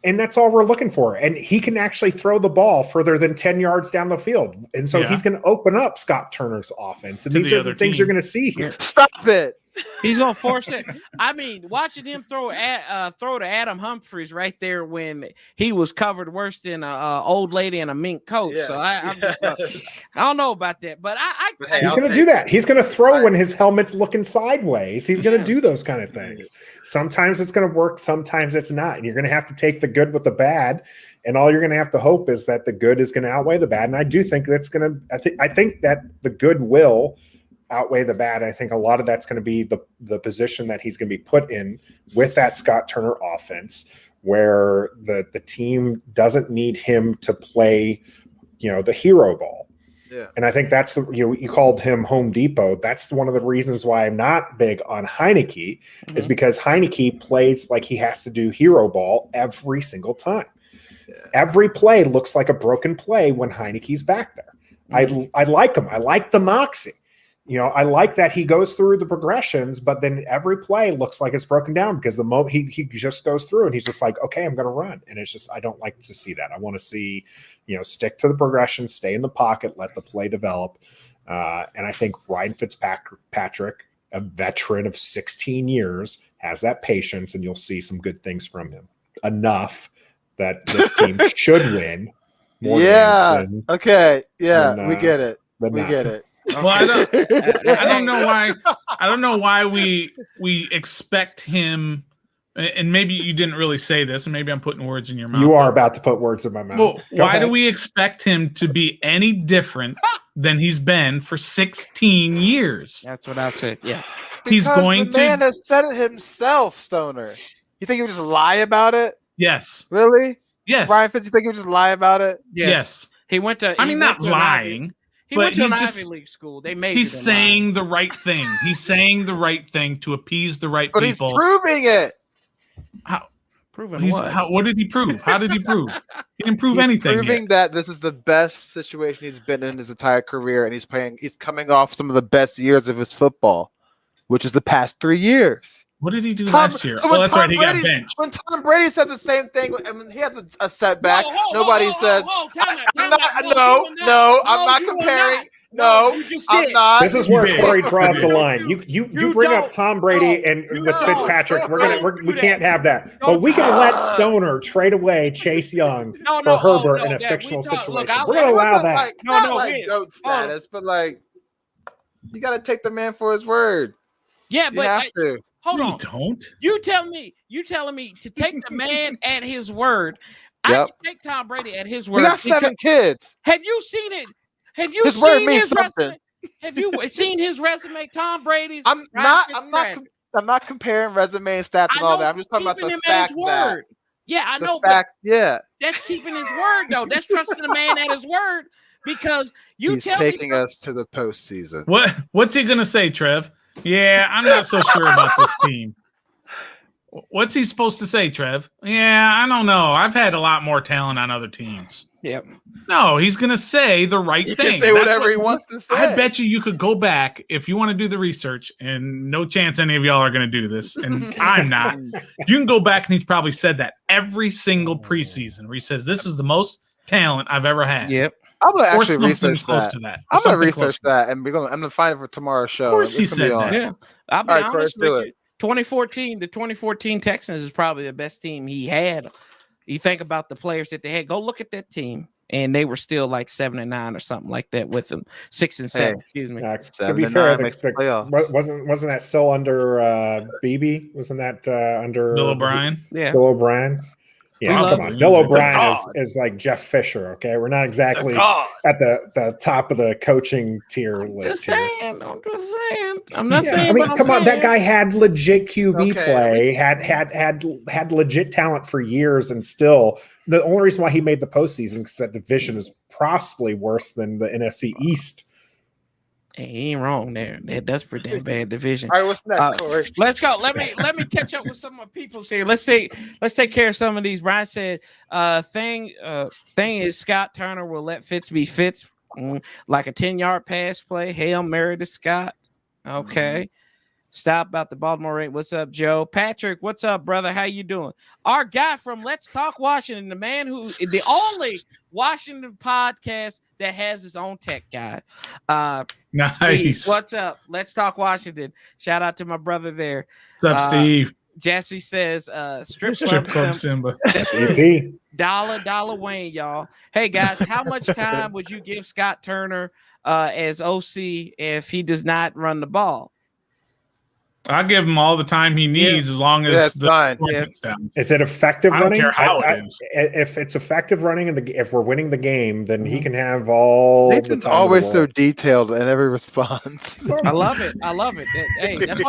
And that's all we're looking for. And he can actually throw the ball further than 10 yards down the field. And so he's going to open up Scott Turner's offense. And these are the things you're going to see here. Stop it. He's gonna force it. I mean, watching him throw to Adam Humphries right there when he was covered worse than a old lady in a mink coat. Yes. So I don't know about that, but he's going to do that. He's going to throw when his helmet's looking sideways. He's going to do those kind of things. Sometimes it's going to work. Sometimes it's not. And you're going to have to take the good with the bad. And all you're going to have to hope is that the good is going to outweigh the bad. And I do think that's going to. I think that the good will outweigh the bad. I think a lot of that's going to be the position that he's going to be put in with that Scott Turner offense, where the team doesn't need him to play, the hero ball. Yeah. And I think that's you called him Home Depot. That's one of the reasons why I'm not big on Heineke is because Heineke plays like he has to do hero ball every single time. Yeah. Every play looks like a broken play when Heineke's back there. I like him. I like the moxie. I like that he goes through the progressions, but then every play looks like it's broken down because the moment he just goes through and he's just like, okay, I'm going to run. And it's just, I don't like to see that. I want to see, stick to the progression, stay in the pocket, let the play develop. And I think Ryan Fitzpatrick, a veteran of 16 years, has that patience, and you'll see some good things from him. Enough that this team should win more games than, okay. Yeah, we get it. We get it. Well, I don't know why. I don't know why we expect him. And maybe you didn't really say this, and maybe I'm putting words in your mouth. You are about to put words in my mouth. Well, why do we expect him to be any different than he's been for 16 years? That's what I said. Yeah, because the man has said it himself, Stoner. You think he would just lie about it? Yes. Really? Yes. Ryan Fitz, you think he would just lie about it? Yes. He went to. Not lying. He went to an Ivy League school. He's saying the right thing. He's saying the right thing to appease the right people. But he's proving it. How? Proving what? What did he prove? How did he prove? He didn't prove anything. Proving that this is the best situation he's been in his entire career, and he's coming off some of the best years of his football, which is the past 3 years. What did he do last year? So that's right. He got benched. When Tom Brady says the same thing, I mean, he has a setback. Nobody says. I'm not comparing. No, I'm not. This is where Corey draws the line. You bring up Tom Brady and with Fitzpatrick. We can't have that. But we can let Stoner trade away Chase Young for Herbert in a fictional situation. We're going to allow that. Like GOAT status, but you got to take the man for his word. Yeah, but you have to. Hold on. Don't. You telling me to take the man at his word. I can take Tom Brady at his word. We got 7 kids. Have you seen it? Have you his seen word means his something. resume? Have you seen his resume? Tom Brady's. I'm not comparing resume and stats and all that. I'm just talking about the fact that. Yeah, I know. That's keeping his word though. That's trusting the man at his word because he's taking us to the postseason. What's he gonna say, Trev? Yeah, I'm not so sure about this team. What's he supposed to say, Trev? Yeah, I don't know. I've had a lot more talent on other teams. Yep. No, he's going to say the right thing. He can say whatever he wants to say. I bet you could go back if you want to do the research, and no chance any of y'all are going to do this, and I'm not. You can go back, and he's probably said that every single preseason where he says, this is the most talent I've ever had. Yep. I'm gonna actually research that. I'm gonna research that, and I'm gonna find it for tomorrow's show. Of course, he said that. Yeah, I'll be honest with you. 2014 Texans is probably the best team he had. You think about the players that they had. Go look at that team, and they were still like 7-9 or something like that with them. 6-7. Excuse me. To be fair, wasn't that still under BB? Wasn't that under Bill O'Brien? Yeah, Bill O'Brien. Yeah, come on. Bill O'Brien is like Jeff Fisher, okay? We're not exactly at the top of the coaching tier list I'm just saying. I'm not saying. I mean, come on. That guy had legit QB play, had legit talent for years, and still the only reason why he made the postseason because that division is possibly worse than the NFC East. Hey, he ain't wrong there. That's pretty damn bad division. All right, what's next, Corey? Let's go. Let me catch up with some of my peoples here. Let's take care of some of these. Brian said, thing is Scott Turner will let Fitz be Fitz, like a 10-yard pass play. Hail Mary to Scott. Okay. Stop about the Baltimore Ravens. What's up, Joe? Patrick, what's up, brother? How you doing? Our guy from Let's Talk Washington, the man who is the only Washington podcast that has his own tech guy. Nice. Steve, what's up? Let's Talk Washington. Shout out to my brother there. What's up, Steve? Jesse says, strip club Simba. Dollar Wayne, y'all. Hey guys, how much time would you give Scott Turner as OC if he does not run the ball? I'll give him all the time he needs as long as Is it effective running? I don't care how it is. If it's effective running and if we're winning the game, then he can have all. Nathan's the time always so detailed in every response. I love it. Hey, that's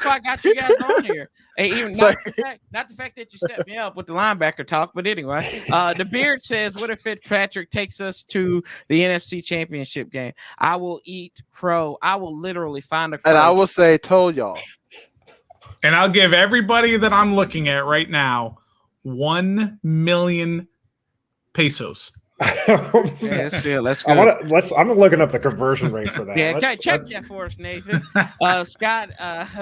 why I got you guys on here. Hey, even not the fact that you set me up with the linebacker talk, but anyway, the Beard says, "What if Fitzpatrick takes us to the NFC Championship game? I will eat crow. I will literally find a crow." And I will say, "Told y'all." And I'll give everybody that I'm looking at right now 1 million pesos. Let's go. I'm looking up the conversion rate for that. Yeah, check that for us, Nathan. Scott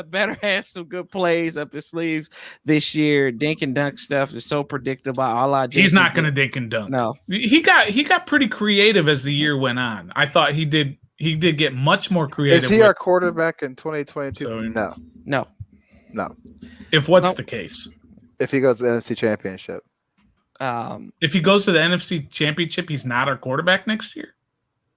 better have some good plays up his sleeves this year. Dink and dunk stuff is so predictable. He's not going to dink and dunk. No, he got pretty creative as the year went on. I thought he did get much more creative. Is he our quarterback in 2022? No. No. If what's the case? If he goes to the NFC Championship. If he goes to the NFC Championship, he's not our quarterback next year.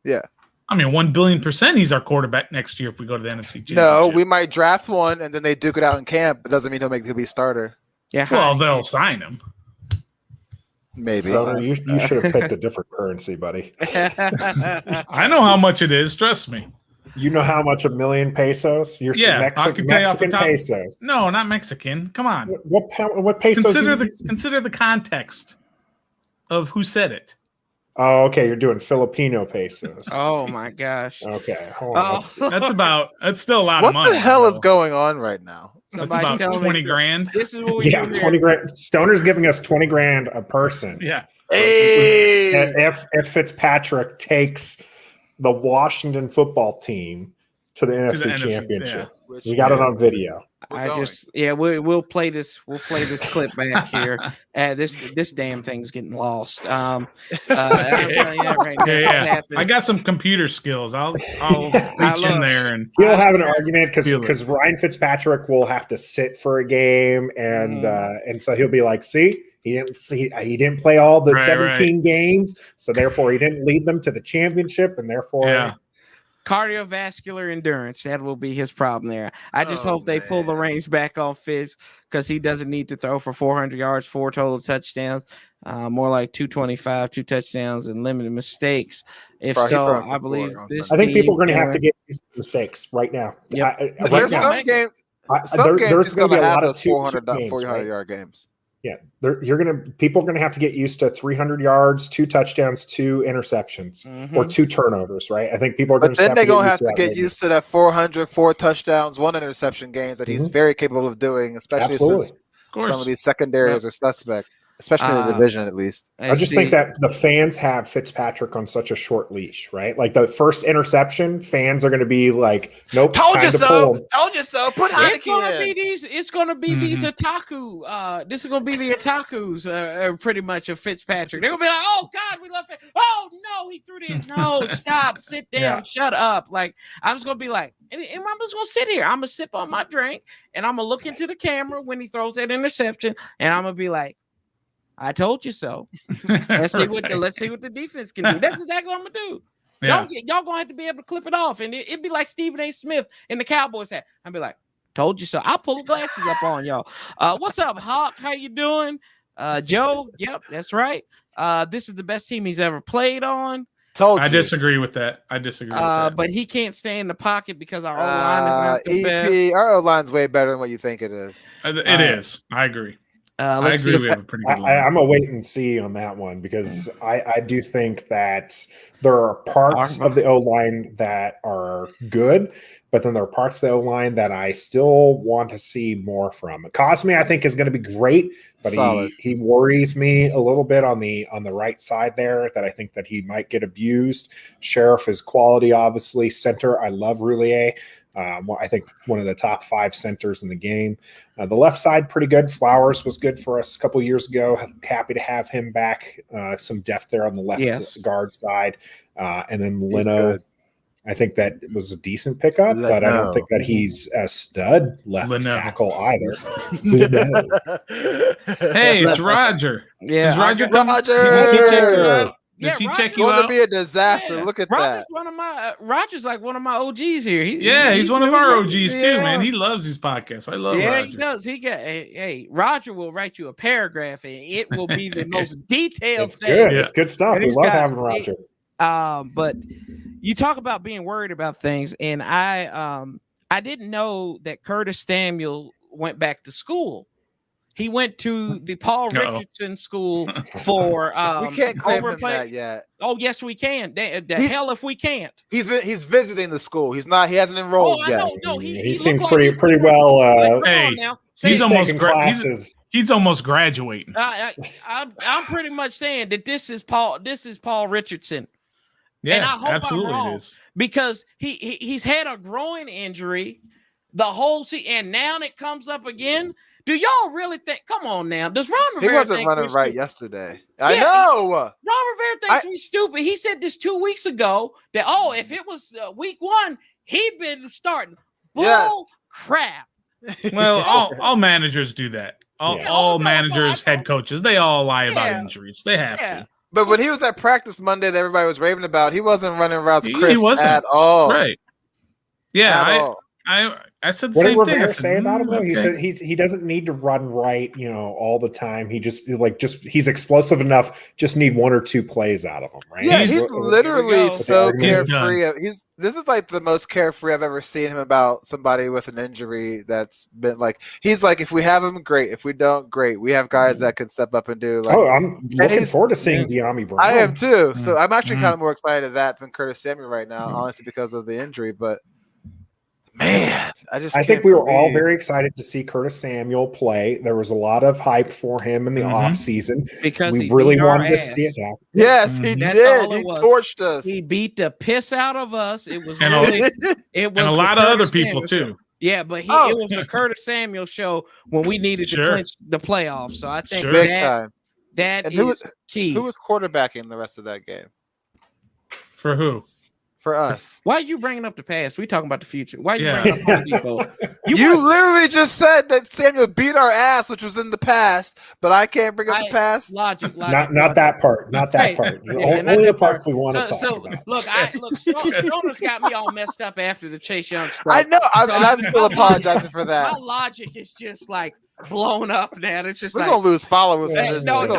Yeah. I mean, 1,000,000,000% he's our quarterback next year if we go to the NFC Championship. No, we might draft one and then they duke it out in camp. It doesn't mean he'll be a starter. Yeah. Well, they'll sign him. Maybe. So you should have picked a different currency, buddy. I know how much it is. Trust me. You know how much 1 million pesos? You're Mexican pesos. No, not Mexican. Come on. What pesos? Consider the context of who said it. Oh, okay. You're doing Filipino pesos. Oh my gosh. Okay. Hold on. That's still a lot of money. What the hell is going on right now? That's about 20 grand. This is what we do 20 grand. Stoner's giving us 20 grand a person. Yeah. Hey! If Fitzpatrick takes the Washington football team to the NFC Championship. Yeah. We got it on video. We'll play this clip back here. This damn thing's getting lost. I got some computer skills. I'll reach in there and he'll have an argument because Ryan Fitzpatrick will have to sit for a game and so he'll be like, see. He didn't play all the 17 games, so therefore he didn't lead them to the championship, and therefore cardiovascular endurance. That will be his problem there. I just hope they pull the reins back on Fitz because he doesn't need to throw for 400 yards, 4 total touchdowns, more like 225, 2 touchdowns, and limited mistakes. If so, I believe this. I think people are going to have to get used to mistakes right now. Yep. There's some games there's going to be a lot of 400-yard games. Yeah, people are gonna have to get used to 300 yards, 2 touchdowns, 2 interceptions, or 2 turnovers, right? I think people are going to. But then they're going to have to get used to that 400, 4 touchdowns, 1 interception games that he's very capable of doing, especially since some of these secondaries are suspect, especially in the division at least. I just think that the fans have Fitzpatrick on such a short leash, right? Like the first interception, fans are going to be like, "Nope, told you so. Told you so. Put Heineke It's going to be these otaku. This is going to be the otakus, pretty much of Fitzpatrick. They're going to be like, "Oh God, we love it. Oh no, he threw this. No, stop, sit down, shut up." Like I'm just going to be like, and I'm just going to sit here. I'm going to sip on my drink, and I'm going to look into the camera when he throws that interception, and I'm going to be like, I told you so. Let's see what the defense can do. That's exactly what I'm gonna do. Yeah. Y'all gonna have to be able to clip it off, and it'd be like Stephen A. Smith in the Cowboys hat. I'd be like, "Told you so." I'll pull the glasses up on y'all. What's up, Hawk? How you doing, Joe? Yep, that's right. This is the best team he's ever played on. I disagree with that. But he can't stay in the pocket because our O-line is not the best. Our O-line's way better than what you think it is. It is. I agree. I Let's see agree. if We have a pretty good line. I'm a wait and see on that one because I do think that there are parts of the O-line that are good, but then there are parts of the O-line that I still want to see more from. Cosme, I think, is going to be great, but he worries me a little bit on the right side there that I think that he might get abused. Sheriff is quality, obviously. Center, I love Roulier. I think one of the top 5 centers in the game. The left side, pretty good. Flowers was good for us a couple years ago. Happy to have him back. Some depth there on the left guard side. And then Leno, I think that was a decent pickup, but I don't think that he's a stud left tackle either. Hey, it's Roger. Yeah, Is Roger. Does he check you out? Going to out? be a disaster. Look at Roger's that. One of my Roger's like one of my OGs here. He's one of our OGs too, man. He loves these podcasts. I love Roger. He does. Hey, Roger will write you a paragraph, and it will be the most detailed. It's good. It's good stuff. We love having Roger. But you talk about being worried about things, and I didn't know that Curtis Samuel went back to school. He went to the Paul Richardson School for we can't claim him that yet. Oh yes, we can. The hell if we can't. He's visiting the school. He hasn't enrolled yet. No, he seems pretty well. He's almost classes. He's almost graduating. I'm pretty much saying that this is Paul Richardson. Yeah, and I hope absolutely I'm wrong, it is. because he's had a groin injury the whole season, and now it comes up again. Do y'all really think? Come on now. Does Ron Rivera? He wasn't running right yesterday. I know. Ron Rivera thinks we're stupid. He said this 2 weeks ago that if it was week 1, he'd been starting. Bull crap. Well, all managers do that. All managers, head coaches, they all lie about injuries. They have to. But when he was at practice Monday that everybody was raving about, he wasn't running routes crisp at all. Right. Yeah, I said the same thing. What did Rivera say about him though? He said he doesn't need to run right, all the time. He just he's explosive enough. Just need 1 or 2 plays out of him, right? Yeah, he's literally so carefree. This is like the most carefree I've ever seen him about somebody with an injury that's been he's like, if we have him, great. If we don't, great. We have guys that can step up and do I'm looking forward to seeing De'Ami Brown. I am too. So I'm actually kind of more excited at that than Curtis Samuel right now, honestly, because of the injury, but man, I think we were all very excited to see Curtis Samuel play. There was a lot of hype for him in the offseason because we really wanted to see it happen. Yes, he did. He torched us. He beat the piss out of us. It was and a lot of other people too. Yeah, but it was a Curtis Samuel show when we needed to clinch the playoffs. So I think that is key. Who was quarterbacking the rest of that game? For who? For us. Why are you bringing up the past? We talking about the future. Why are you bringing up people? You literally just said that Samuel beat our ass, which was in the past, but I can't bring up the past. Logic. Not that part. Not that part. Only the parts we want to talk about. Look, Stoner's got me all messed up after the Chase Young stuff. I know. I'm still apologizing for that. My logic is just blown up now. It's just we're gonna lose followers. No, you're not.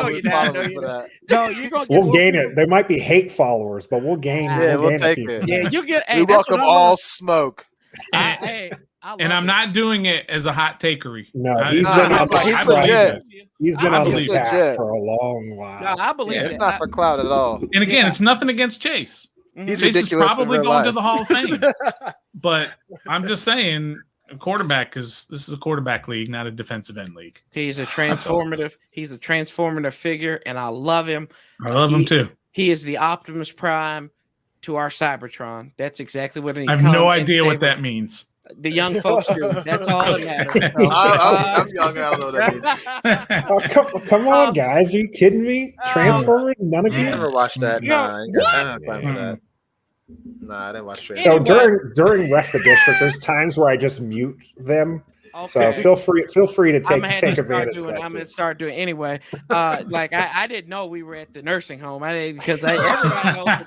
No, you're gonna. We'll gain it. There might be hate followers, but we'll gain. Yeah, we'll take it. Yeah, you get. We welcome all smoke. And I'm not doing it as a hot takery. No, he's been on this path for a long while. No, I believe it's not for clout at all. And again, it's nothing against Chase. He's Chase is probably going to the Hall of Fame. But I'm just saying, a quarterback, because this is a quarterback league, not a defensive end league. He's a transformative. He's a transformative figure, and I love him. I love him too. He is the Optimus Prime to our Cybertron. That's exactly what I have no idea what that means. The young folks do. That's all that matters. I'm young and I don't know what that means. Come on, guys. Are you kidding me? Transformers? None of you? I never watched that. Nah, I don't have time for that. Nah, I didn't watch Stranger. So during Ref the District, there's times where I just mute them. Okay. So feel free to take advantage of that. I'm going to start doing anyway. I didn't know we were at the nursing home. Everybody knows.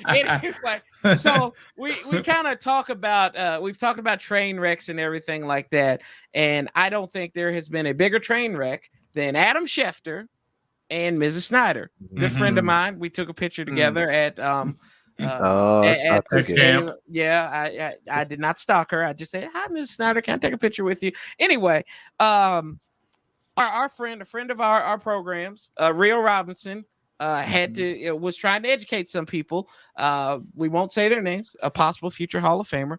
Anyway, so we kind of talk about we've talked about train wrecks and everything like that. And I don't think there has been a bigger train wreck than Adam Schefter and Mrs. Snyder. Good friend of mine. We took a picture together at at camp. Yeah, I did not stalk her. I just said, "Hi, Ms. Snyder. Can I take a picture with you?" Anyway, our friend, a friend of our programs, Rio Robinson, had to was trying to educate some people. We won't say their names. A possible future Hall of Famer.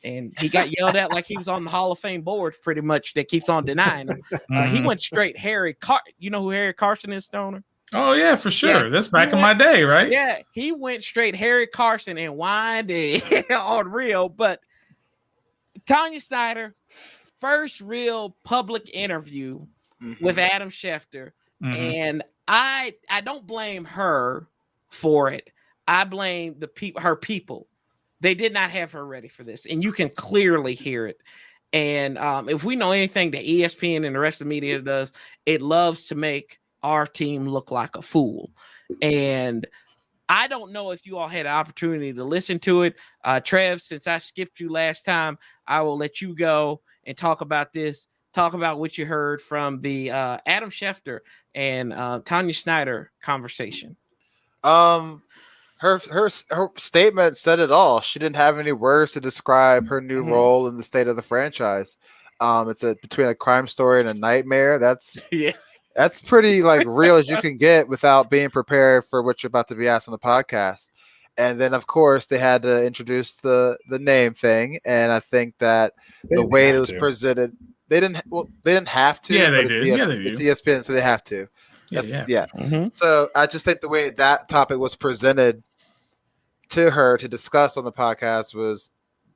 And he got yelled at like he was on the Hall of Fame board, pretty much. That keeps on denying him. He went straight Harry. You know who Harry Carson is, Stoner? Oh yeah, for sure. Yeah, That's back in my day, right? Yeah, he went straight Harry Carson and whined on Rio. But Tanya Snyder, first real public interview with Adam Schefter, and I don't blame her for it. I blame her people. They did not have her ready for this, and you can clearly hear it. And if we know anything that ESPN and the rest of the media does, it loves to make our team look like a fool. And I don't know if you all had an opportunity to listen to it. Trev, since I skipped you last time, I will let you go and talk about this. Talk about what you heard from the Adam Schefter and Tanya Snyder conversation. Her statement said it all. She didn't have any words to describe her new role in the state of the franchise. It's between a crime story and a nightmare. That's pretty like real as you can get without being prepared for what you're about to be asked on the podcast. And then of course they had to introduce the name thing, and I think that the way it was presented, they didn't have to. Yeah, they did. It's ESPN, so they have to. So I just think the way that topic was presented to her to discuss on the podcast was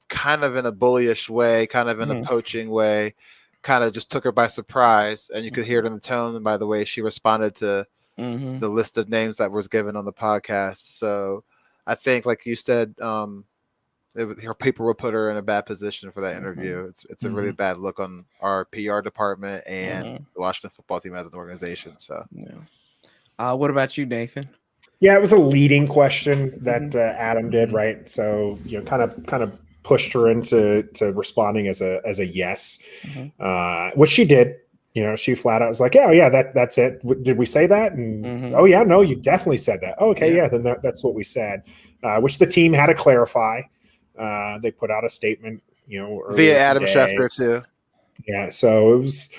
kind of in a bullyish way, kind of in a poaching way, kind of just took her by surprise. And you could hear it in the tone and by the way she responded to the list of names that was given on the podcast. So I think, like you said, her people will put her in a bad position for that interview. It's a really bad look on our PR department and the Washington football team as an organization. So, what about you, Nathan? Yeah, it was a leading question that Adam did, right? So kind of pushed her into responding as a yes, which she did. She flat out was like, yeah, that's it. Did we say that? And oh yeah, no, you definitely said that. Oh, okay, yeah, then that's what we said. Which the team had to clarify. They put out a statement, via Adam Schefter too. Yeah, so it was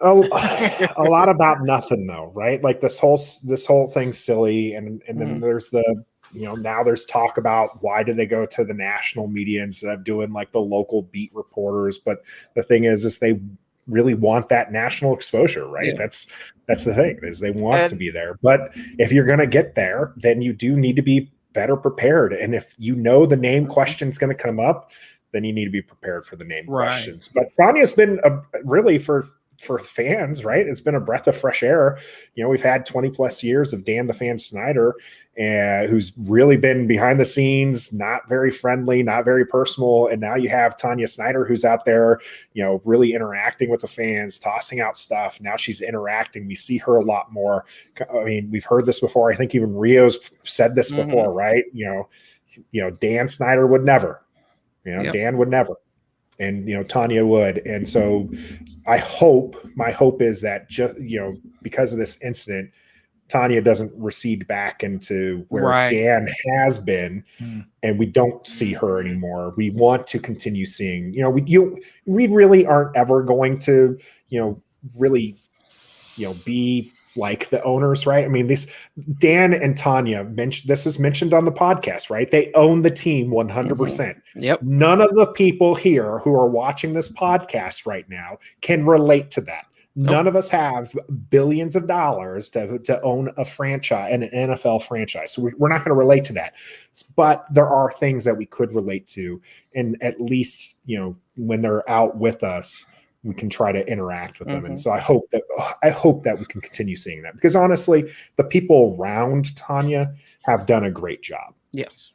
a lot about nothing though, right? Like this whole thing's silly, and then there's the now there's talk about why did they go to the national media instead of doing like the local beat reporters. But the thing is they really want that national exposure, right? Yeah. That's the thing, is they want to be there. But if you're going to get there, then you do need to be better prepared. And if the name question is going to come up, then you need to be prepared for the name questions. But Tanya's been really for fans, right? It's been a breath of fresh air. We've had 20 plus years of Dan the Fan Snyder, who's really been behind the scenes, not very friendly, not very personal. And now you have Tanya Snyder, who's out there, really interacting with the fans, tossing out stuff. Now she's interacting. We see her a lot more. I mean, we've heard this before. I think even Rio's said this before, right? Dan Snyder would never, Dan would never. And, Tanya would. And so my hope is that just, because of this incident, Tanya doesn't recede back into where Dan has been, and we don't see her anymore. We want to continue seeing, we really aren't ever going to, really, be like the owners, right? I mean, Dan and Tanya this is mentioned on the podcast, right? They own the team 100%. Yep. None of the people here who are watching this podcast right now can relate to that. None of us have billions of dollars to own a franchise, an NFL franchise. So we're not going to relate to that. But there are things that we could relate to. And at least, when they're out with us, we can try to interact with them. And so I hope that we can continue seeing that, because honestly, the people around Tanya have done a great job. Yes.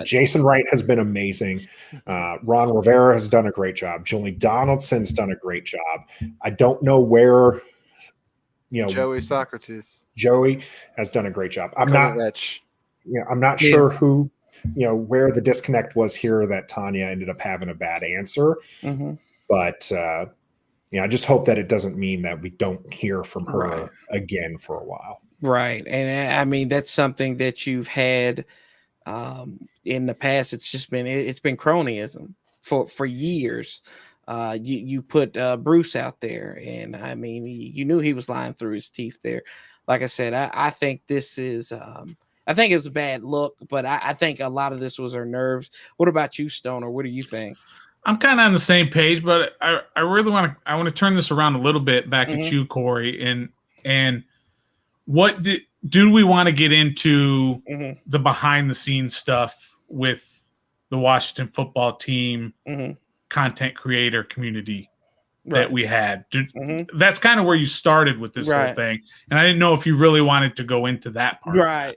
Jason Wright has been amazing. Ron Rivera has done a great job. Julie Donaldson's done a great job. I don't know where, Joey Socrates. Joey has done a great job. I'm not sure who, where the disconnect was here that Tanya ended up having a bad answer. But I just hope that it doesn't mean that we don't hear from her again for a while. Right. And I mean, that's something that you've had in the past. It's been cronyism for years. you put Bruce out there, and I mean, you knew he was lying through his teeth there. Like I said, I think this is. I think it was a bad look, but I think a lot of this was her nerves. What about you, Stoner? What do you think? I'm kind of on the same page, but I really want to turn this around a little bit back at you, Corey, and what do we want to get into the behind the scenes stuff with the Washington football team content creator community that we had? That's kind of where you started with this whole thing, and I didn't know if you really wanted to go into that part.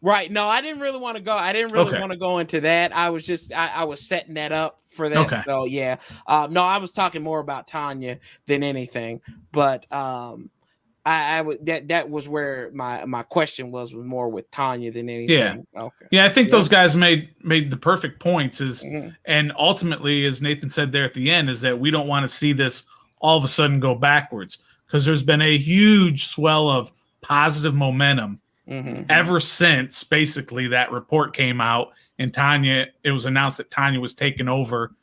Right. No, I didn't really want to go. I didn't really want to go into that. I was just, I was setting that up for that. Okay. So yeah. No, I was talking more about Tanya than anything, but I would, that was where my question was more with Tanya than anything. Yeah. Okay. Yeah. I think those guys made the perfect points and ultimately, as Nathan said there at the end, is that we don't want to see this all of a sudden go backwards, because there's been a huge swell of positive momentum ever since basically that report came out, and it was announced that Tanya was taken over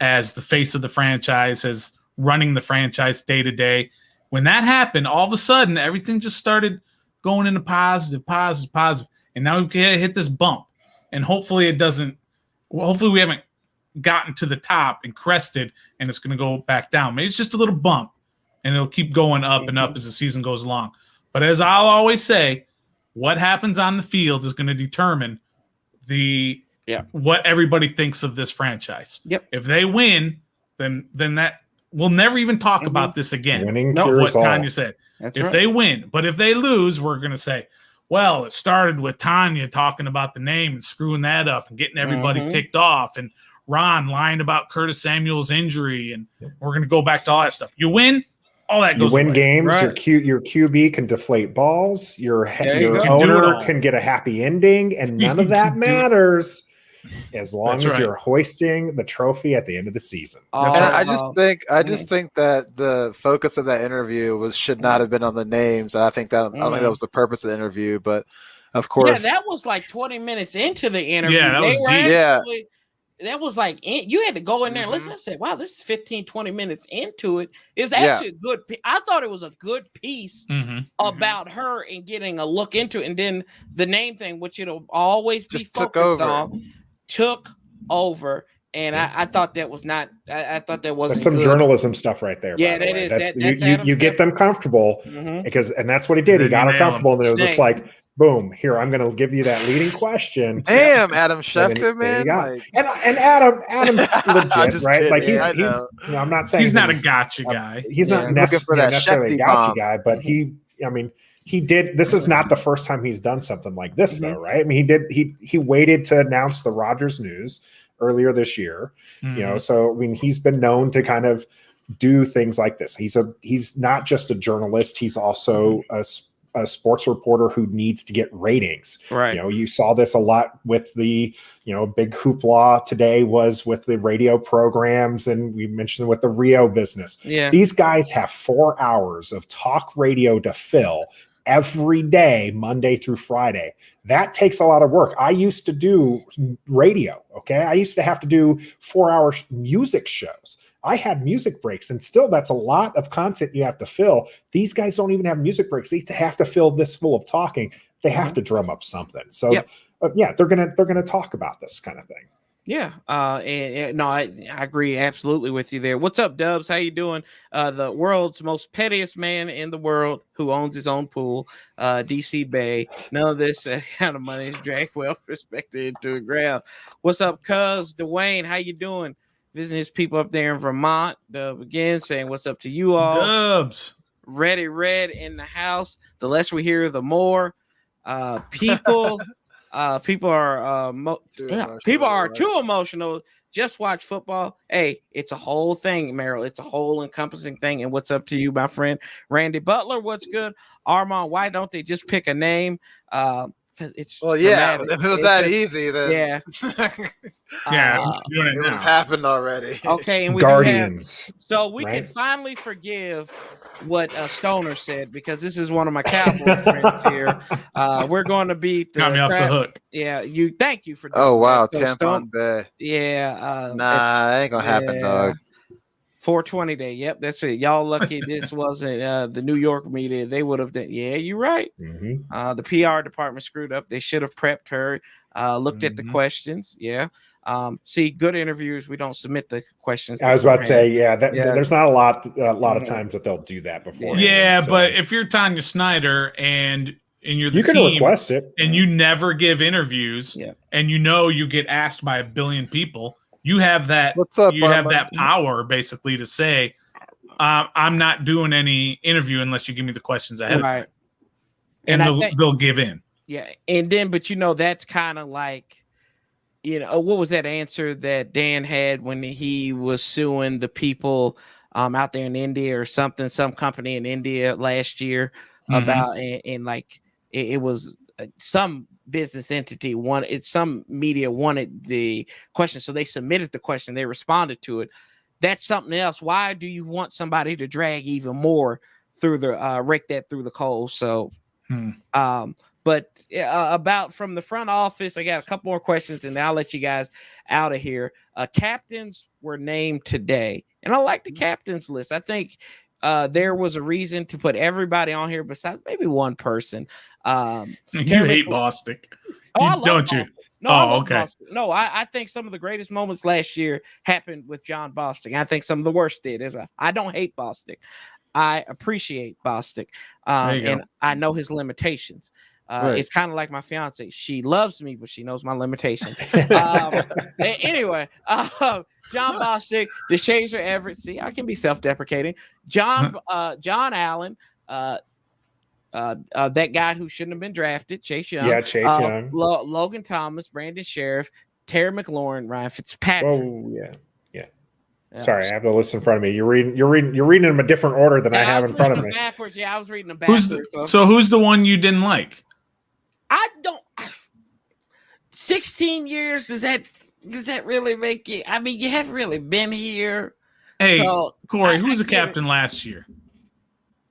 as the face of the franchise, as running the franchise day to day. When that happened, all of a sudden everything just started going into positive, and now we've hit this bump, and hopefully we haven't gotten to the top and crested and it's going to go back down. Maybe it's just a little bump and it'll keep going up and up as the season goes along. But as I'll always say, what happens on the field is going to determine what everybody thinks of this franchise. Yep. If they win, then that we'll never even talk about this again. Winning cures what all. Tanya said. If they win, but if they lose, we're going to say, well, it started with Tanya talking about the name and screwing that up and getting everybody ticked off, and Ron lying about Curtis Samuel's injury, and we're going to go back to all that stuff. You win. All that goes you win away. games. Right. Your QB can deflate balls. Your owner can get a happy ending, and none of that matters as long as you're hoisting the trophy at the end of the season. And I just think that the focus of that interview should not have been on the names. And I think that I don't think that was the purpose of the interview, but of course, that was like 20 minutes into the interview. Yeah, that was deep. That was like, you had to go in there and listen. I said, wow, this is 15, 20 minutes into it. It was actually a good, I thought it was a good piece about her and getting a look into it. And then the name thing, which it'll always be focused on, took over. And I thought that was not, I thought that wasn't That's some good journalism stuff right there. Yeah, that is. You get them comfortable and that's what he did. He got her comfortable, and it was just like, boom, here, I'm going to give you that leading question. Damn, Adam Schefter, man. And Adam's legit, right? Like he's I'm not saying he's not a gotcha guy. He's not necessarily a gotcha guy, but he did. This is not the first time he's done something like this, though, right? I mean, he waited to announce the Rodgers news earlier this year, so I mean, he's been known to kind of do things like this. He's not just a journalist, he's also a sports reporter who needs to get ratings. Right. You saw this a lot with the, big hoopla today was with the radio programs, and we mentioned with the Rio business. Yeah. These guys have 4 hours of talk radio to fill every day, Monday through Friday. That takes a lot of work. I used to do radio. Okay. I used to have to do 4-hour music shows. I had music breaks, and still that's a lot of content you have to fill. These guys don't even have music breaks. They have to fill this full of talking. They have to drum up something. So they're gonna talk about this kind of thing. Yeah. No, I agree absolutely with you there. What's up, Dubs? How you doing? The world's most pettiest man in the world who owns his own pool, DC Bay. None of this kind of money is dragged well respected into the ground. What's up, cuz? Dwayne, how you doing? Visiting his people up there in Vermont. Again, saying what's up to you all. Dubs. Ready, red in the house. The less we hear, the more. People are too emotional. Just watch football. Hey, it's a whole thing, Merrill. It's a whole encompassing thing. And what's up to you, my friend Randy Butler? What's good, Armand? Why don't they just pick a name? Because it's dramatic. If it was that easy, then it would have happened already. Okay, and we Guardians. So we can finally forgive what Stoner said, because this is one of my Cowboy friends here. We're going to beat. Got me off the hook. Yeah, thank you for. Doing that. Tampon Bay. Yeah. That ain't gonna happen, dog. 420 day. Yep, that's it. Y'all lucky this wasn't the New York media. They would have done. Yeah, you're right. Mm-hmm. The PR department screwed up. They should have prepped her. Looked at the questions. Yeah. See, good interviewers, we don't submit the questions. I was about to say, yeah, Yeah. there's not a lot of times that they'll do that before. Yeah, but if you're Tanya Snyder and you're the you can team, request it, and you never give interviews, and you get asked by a billion people, you have that. What's up? You have that power basically to say, "I'm not doing any interview unless you give me the questions ahead of time," and they'll give in. Yeah, and then, but that's kind of like. What was that answer that Dan had when he was suing the people out there in India or something, some company in India last year about, and like it was some business entity some media wanted the question. So they submitted the question, they responded to it. That's something else. Why do you want somebody to drag even more through the rake that through the coals? So, but about from the front office, I got a couple more questions, and I'll let you guys out of here. Captains were named today, and I like the captains list. I think there was a reason to put everybody on here besides maybe one person. You hate Bostic, don't you? No, okay. Bostic. No, I think some of the greatest moments last year happened with John Bostic. I think some of the worst did. I don't hate Bostic. I appreciate Bostic, and I know his limitations. It's kind of like my fiance. She loves me, but she knows my limitations. Anyway, John Bostic, DeShazer Everett. See, I can be self-deprecating. John Allen, that guy who shouldn't have been drafted, Chase Young. Yeah, Chase Young. Logan Thomas, Brandon Sheriff, Terry McLaurin, Ryan Fitzpatrick. Oh yeah. Sorry, I have the list in front of me. You're reading them a different order than I have in front of me. Backwards, I was reading them backwards. So who's the one you didn't like? I don't. 16 years, does that really make you? I mean, you haven't really been here. Hey, so Corey, who was the captain last year?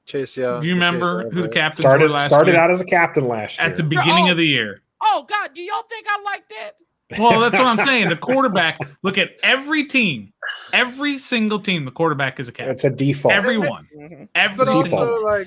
Chase Young. Do you remember who the captain started out as a captain last year at the beginning of the year? Oh God, do y'all think I like that? Well, that's what I'm saying. The quarterback. Look at every team, every single team. The quarterback is a captain. It's a default. Everyone. But also,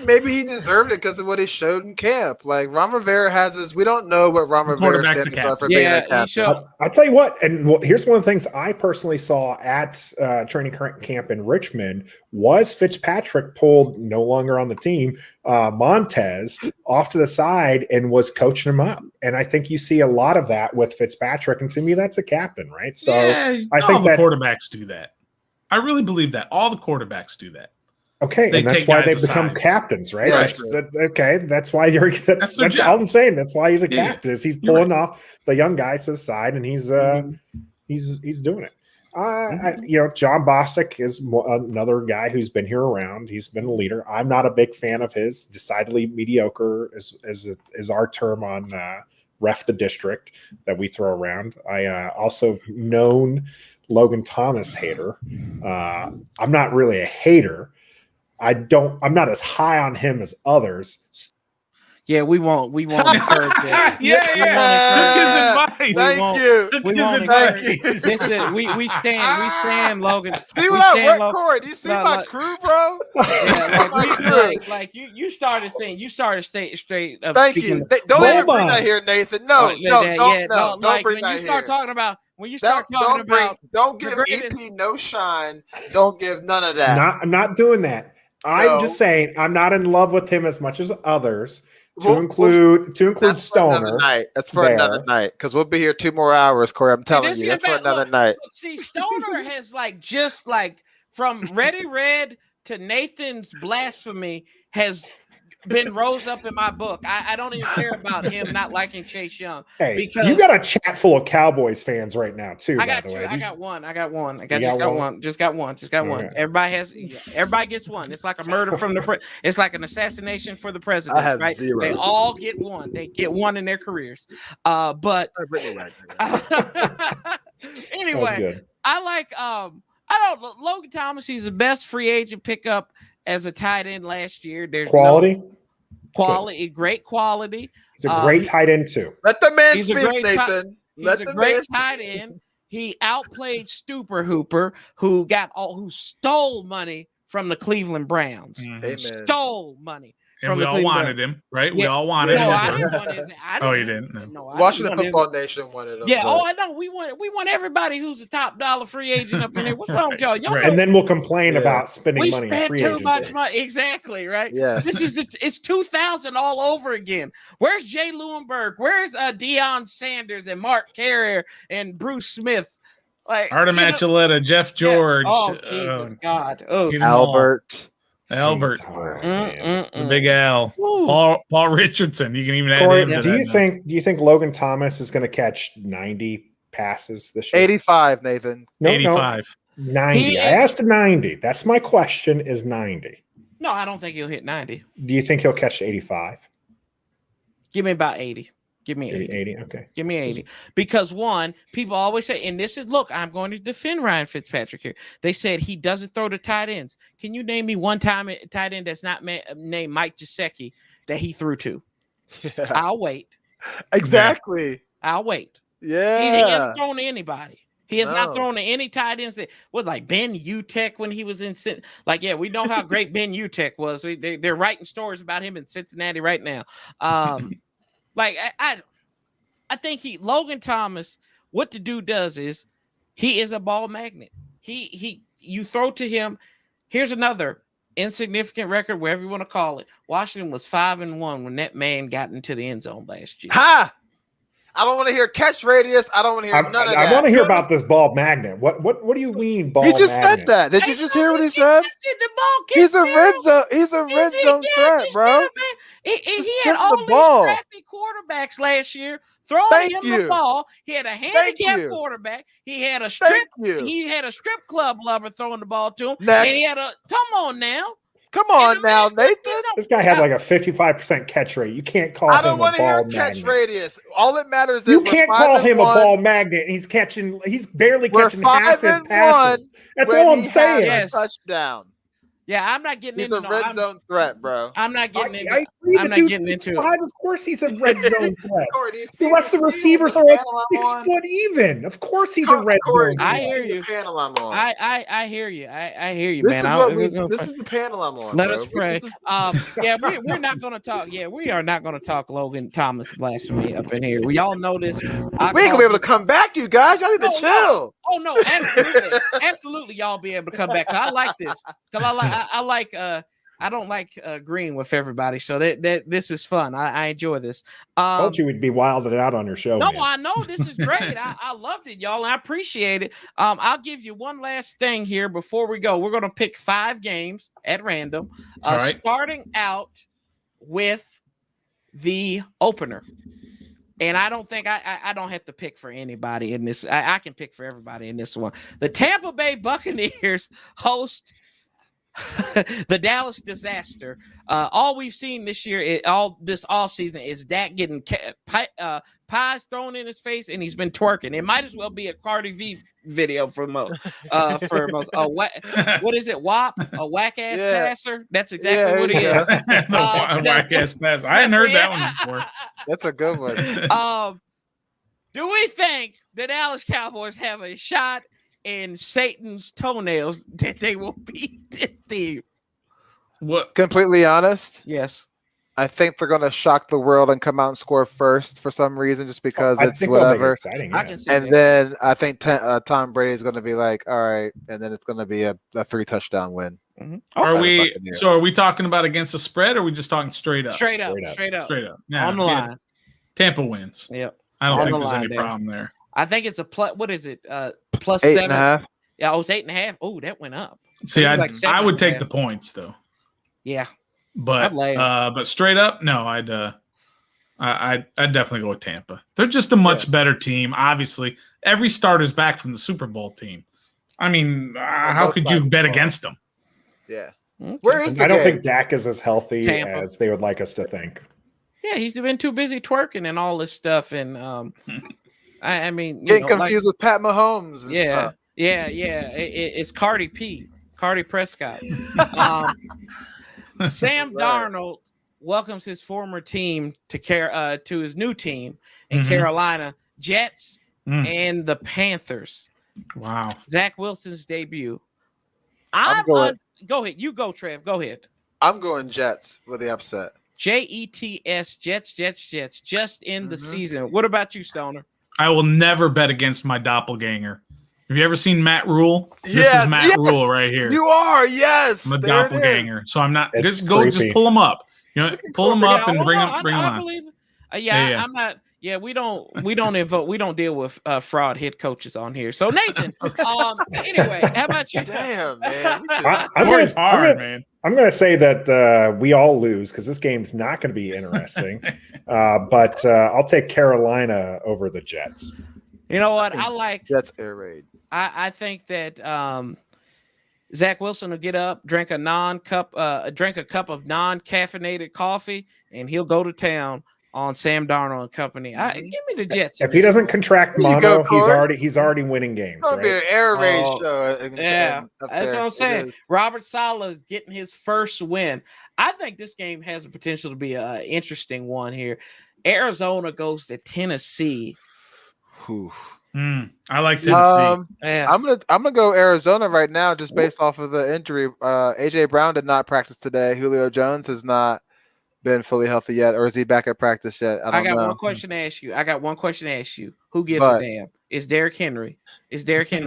maybe he deserved it because of what he showed in camp. Like Ron Rivera has his. We don't know what Ron Rivera's standards are for being a captain. I'll tell you what. And here's one of the things I personally saw at training camp in Richmond was Fitzpatrick pulled no longer on the team. Montez off to the side and was coaching him up. And I think you see a lot of that with Fitzpatrick. And to me, that's a captain, right? So I think the quarterbacks do that. I really believe that. All the quarterbacks do that. Okay, and that's why they've become captains, right? That's why that's all I'm saying. That's why he's a captain. Is he's pulling off the young guys to the side and he's doing it. John Bostic is another guy who's been here around. He's been a leader. I'm not a big fan of his. Decidedly mediocre is our term on ref the district that we throw around. I also have known Logan Thomas hater. I'm not really a hater. I'm not as high on him as others. Yeah, we won't encourage that. Listen, we stand, Logan. See what I work, Corey? Do you see my crew, bro? You started straight. Thank you. Don't even bring that here, Nathan. No, don't bring that here. When you start talking about, don't give EP no shine. Don't give none of that. I'm not doing that. I'm just saying I'm not in love with him as much as others. To include Stoner. That's for another night because we'll be here 2 more hours, Corey. I'm telling you, that's for another night. See, Stoner has just from Ready Red to Nathan's blasphemy has been rose up in my book. I don't even care about him not liking Chase Young. Hey, because you got a chat full of Cowboys fans right now too. I got one. Just got one. Right. Everybody gets one. It's like a murder from the it's like an assassination for the president. I have right? 0. They all get one. They get one in their careers. But anyway, I like Logan Thomas. He's the best free agent pickup as a tight end last year. There's great quality. He's a great tight end too. Let the man speak, Nathan. He's a great tight end. He outplayed Stupor Hooper, who stole money from the Cleveland Browns. Amen. Stole money. And we all wanted him, right? We Yeah. all wanted him. No, I didn't want his. Oh, you didn't? No. No, I Washington didn't Football Nation wanted him. Yeah. but- Oh, I know. We want everybody who's a top dollar free agent up in here. What's wrong with y'all? Y'all Right. know And then we'll complain Yeah. about spending we money on spent free too much agency. money. Exactly, right? Yes. It's 2000 all over again. Where's Jay Lewinberg? Where's Deion Sanders and Mark Carrier and Bruce Smith? Like Artem Achiletta, Jeff George. Oh, Jesus God. Oh, get 'em all. Albert. Albert. Mm. The Big Al. Woo. Paul Richardson. You can even add Corey, him to do that you now. think Logan Thomas is going to catch 90 passes this year? 85, Nathan. No, 85. 90. He I is- asked 90. That's my question. Is 90? No, I don't think he'll hit 90. Do you think he'll catch 85? Give me about 80. Give me 80. 80. Okay. Give me 80. Because one, people always say, and this is, look, I'm going to defend Ryan Fitzpatrick here. They said he doesn't throw to tight ends. Can you name me one time tight end that's not named Mike Gesicki that he threw to? Yeah. I'll wait. Exactly. I'll wait. Yeah. He hasn't thrown to anybody. He has No. not thrown to any tight ends that was like Ben Utech when he was in like, yeah, we know how great Ben Utech was. They're writing stories about him in Cincinnati right now. Like I think Logan Thomas, what the dude does is he is a ball magnet. You throw to him. Here's another insignificant record, whatever you want to call it. Washington was 5-1 when that man got into the end zone last year. Ha! I don't want to hear catch radius. I don't want to hear none of that. I want to hear about this ball magnet. What do you mean ball He just magnet? said that. Did you just hear what he said? The ball He's a gets red down. zone. He's a red zone threat, bro. He Just had hit all the these ball. crappy quarterbacks last year throwing Thank him you. the ball. He had a handicapped you. quarterback. He had a strip. Thank you. He had a strip club lover throwing the ball to him. Next. And he had a come on now. Come on And the now, man- Nathan. This guy had like a 55% catch rate. You can't call I him don't a want to hear ball catch magnet. radius. All that matters is You we're can't call him a 5-1. ball magnet. And he's barely We're catching half his 5-1 passes. That's when all I'm he has saying. a Yes. touchdown. Yeah, I'm not getting He's into a red zone threat, bro. I'm not getting into I agree. I'm The not dude's getting into 6'5". Of course he's a red zone threat. Corey, do you see The rest of the receivers are panel like I'm 6 on? foot even. Of course he's a red Corey, zone do you I threat. hear see the you. panel I'm on? I hear you. I hear you, This man. is I- what we're gonna this pray. is the panel I'm on. Let bro. us pray. This is- Yeah, we're not going to talk. Yeah, we are not going to talk Logan Thomas blasphemy up in here. We all know this. we ain't gonna be able to come back, you guys. Y'all need to No, chill. Oh no, absolutely, absolutely. Y'all be able to come back. 'Cause I like this. Cause I like. I don't like agreeing with everybody. So that this is fun. I enjoy this. Told you we'd be wilded out on your show. No, man. I know this is great. I loved it, y'all. And I appreciate it. I'll give you one last thing here before we go. We're going to pick 5 games at random, All right. starting out with the opener. And I don't think I don't have to pick for anybody in this. I can pick for everybody in this one. The Tampa Bay Buccaneers host the Dallas Disaster. All we've seen this year, all this offseason, is Dak getting pies thrown in his face, and he's been twerking. It might as well be a Cardi V video for most. What is it? WAP? A whack ass Yeah. passer? That's exactly what he yeah. is. Whack ass pass. I hadn't heard that one before. That's a good one. Do we think the Dallas Cowboys have a shot in Satan's toenails that they will beat this team? What? Completely honest, Yes. I think they're gonna shock the world and come out and score first for some reason, just because I it's think that'll make it whatever. exciting. I Yeah. can see And that. then I think Tom Brady is going to be like, all right, and then it's going to be a 3 touchdown win. Mhm. Are Okay. we? Buccaneers. So are we talking about against the spread, or are we just talking straight up? Straight up. Straight up. Straight up. Yeah, On the yeah. line. Tampa wins. Yep. I don't On think the there's line any there. problem there. I think it's a plus. What is it? Plus 7. 8.5. Yeah, it was 8.5. Oh, that went up. See, it was I like 7 would take and a the half. points though, Yeah. but I'd lay 'em. but straight up, no, I'd definitely go with Tampa. They're just a much better team. Obviously, every starter's back from the Super Bowl team. I mean, how both could sides you of bet the ball. against them? Yeah. Okay. Where is the I don't game? think Dak is as healthy Tampa. as they would like us to think. Yeah, he's been too busy twerking and all this stuff. And I mean, you Getting know, confused with Pat Mahomes and yeah, stuff. yeah. It's Cardi P, Cardi Prescott. Sam Right. Darnold welcomes his former team to his new team in Mhm. Carolina. Jets and the Panthers. Wow. Zach Wilson's debut. Go ahead. You go, Trev. Go ahead. I'm going Jets with the upset. Jets, Jets, just in the season. What about you, Stoner? I will never bet against my doppelganger. Have you ever seen Matt Rule? This is Matt Rule right here. You are, yes. I'm a doppelganger. So I'm not. It's Just creepy. pull them up. Pull them up and bring them I on. believe it. I'm not. Yeah, we don't invoke. We don't deal with fraud head coaches on here. So Nathan, anyway, how about you? Damn, man. I'm going to say that we all lose because this game's not going to be interesting. But I'll take Carolina over the Jets. You know what? I like Jets air raid. I think that Zach Wilson will get up, drink a cup of non-caffeinated coffee, and he'll go to town on Sam Darnold and company. Give me the Jets. If he doesn't contract mono, he's already winning games. It's gonna be an air raid show. That's what I'm saying. Robert Saleh is getting his first win. I think this game has the potential to be an interesting one here. Arizona goes to Tennessee. I like Tennessee. I'm gonna go Arizona right now, just based off of the injury. AJ Brown did not practice today. Julio Jones has not been fully healthy yet, or is he back at practice yet? I got one question to ask you. Who gives a damn? Is Derrick Henry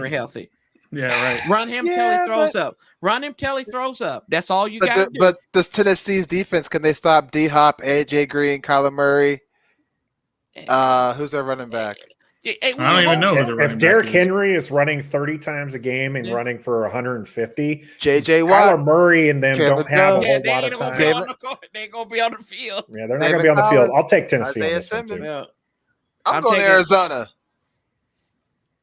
healthy? Yeah, right. Run him till he throws up. Run him till he throws up. That's all you got to do. But does Tennessee's defense, can they stop D-Hop, AJ Green, Kyler Murray? Who's their running back? I don't even know who the running back is. If Derrick Henry is running 30 times a game and running for 150, JJ Watt, Kyler Murray and them don't have a whole lot of time. They ain't gonna be on the field. Yeah, they're not gonna be on the field. I'll take Tennessee. I'm going Arizona.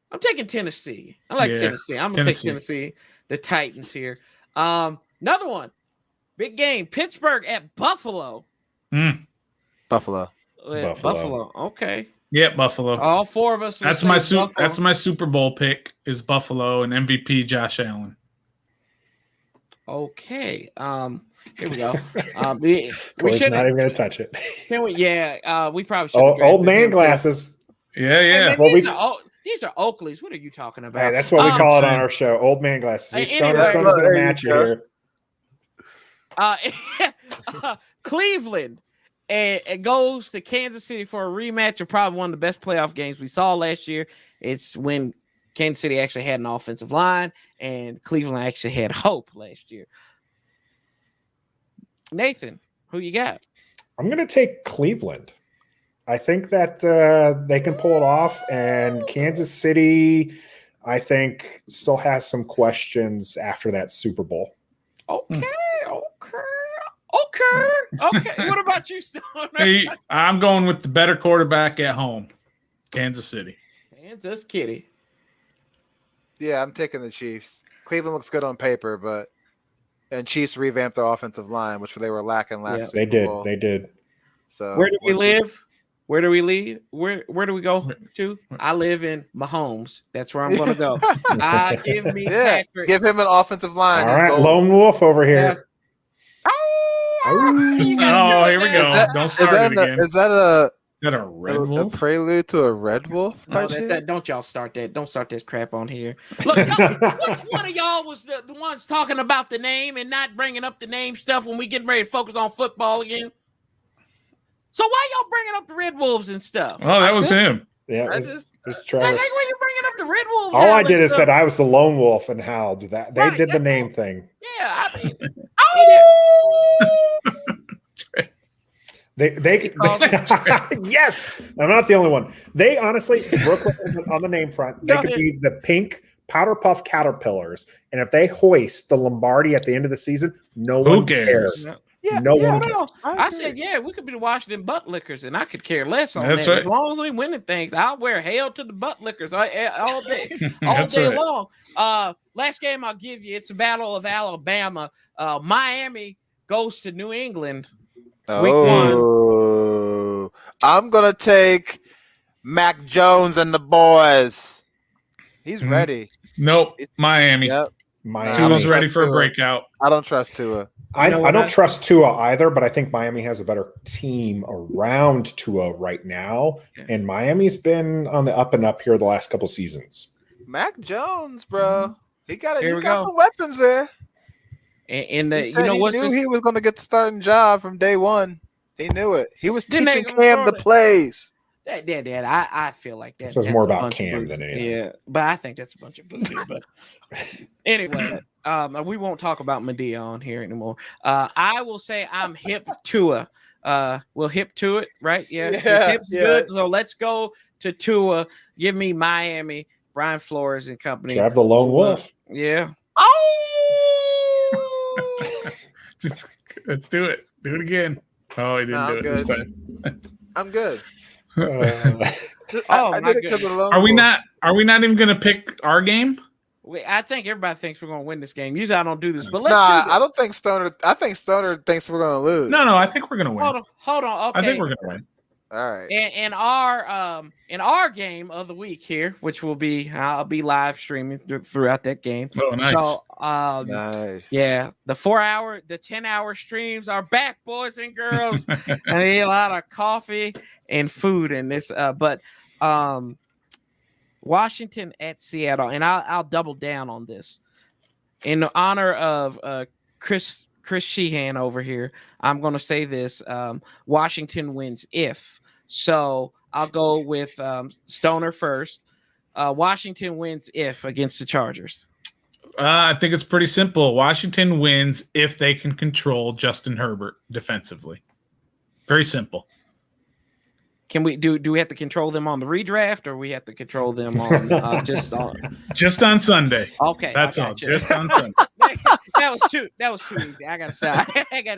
I'm taking Tennessee. I like Tennessee. I'm gonna take Tennessee. The Titans here. Another one. Big game. Pittsburgh at Buffalo. Buffalo. Okay. Yeah, Buffalo. All four of us. That's my Super Bowl pick is Buffalo and MVP Josh Allen. Okay. Here we go. We should not even going to touch it. Can we? Yeah. We probably should. Old man glasses. Yeah. Man, these are Oakleys. What are you talking about? Hey, that's what we call it on our show. Old man glasses. Stoner's going to match you here. Cleveland. And it goes to Kansas City for a rematch of probably one of the best playoff games we saw last year. It's when Kansas City actually had an offensive line and Cleveland actually had hope last year. Nathan, who you got? I'm going to take Cleveland. I think that they can pull it off, and Kansas City, I think, still has some questions after that Super Bowl. Okay. What about you, Stoner? Hey, I'm going with the better quarterback at home, Kansas City. Kansas Kitty. Yeah, I'm taking the Chiefs. Cleveland looks good on paper, and Chiefs revamped their offensive line, which they were lacking last. They did. So where do we live? Where do we leave? Where do we go to? I live in Mahomes. That's where I'm going to go. Give me Patrick. Give him an offensive line. All right, lone wolf over here. Oh, here we go. Don't start it again. Is that a red wolf? A prelude to a red wolf? No, that's that. Don't y'all start that. Don't start this crap on here. Look, which one of y'all was the ones talking about the name and not bringing up the name stuff when we getting ready to focus on football again? So why y'all bringing up the Red Wolves and stuff? Oh, that was him. Yeah, it was Trevor. I think when you bringing up the Red Wolves. All I did is said I was the lone wolf and howled. That they did the name thing. Yeah, I mean, They yes, I'm not the only one. They honestly, Brooklyn on the name front, they could be the pink powder puff caterpillars, and if they hoist the Lombardi at the end of the season, no one cares. No one cares. I said, we could be the Washington Butt Lickers, and I could care less on that. Right. As long as we winning things, I'll wear hail to the Butt Lickers all day, long. Last game I'll give you, it's a Battle of Alabama. Miami goes to New England. Week 1. I'm gonna take Mac Jones and the boys. He's ready. Nope, Miami. Yep. Tua's ready for a breakout. I don't trust Tua. I don't trust Tua either, but I think Miami has a better team around Tua right now. And Miami's been on the up and up here the last couple seasons. Mac Jones, bro. He got some weapons there. And he knew he was going to get the starting job from day one. He knew it. He was teaching Cam the plays. Dad, I feel like that. This is more about Cam than anything. Yeah, but I think that's a bunch of bullshit. But anyway, we won't talk about Medea on here anymore. I will say I'm hip Tua. We'll hip to it, right? Yeah. Hip's good. So let's go to Tua. Give me Miami, Brian Flores and company. Have the lone wolf. Yeah. Oh! Let's do it. Do it again. Oh, he didn't do it this time. I'm good. Are we not even going to pick our game? I think everybody thinks we're going to win this game. Usually I don't do this, but let's I don't think Stoner. I think Stoner thinks we're going to lose. No, I think we're going to win. Hold on. Okay. I think we're going to win. All right. In our game of the week here, which will be I'll be live streaming throughout that game. Oh, nice. So nice. Yeah, the 10-hour streams are back, boys and girls. I need a lot of coffee and food in this. But Washington at Seattle, and I'll double down on this in honor of Chris Sheehan over here. I'm going to say this. Washington wins if. So I'll go with Stoner first. Washington wins if against the Chargers. I think it's pretty simple. Washington wins if they can control Justin Herbert defensively. Very simple. Can we do we have to control them on the redraft, or we have to control them on just on Sunday? Okay, that's all. Just on Sunday. That was too easy. I gotta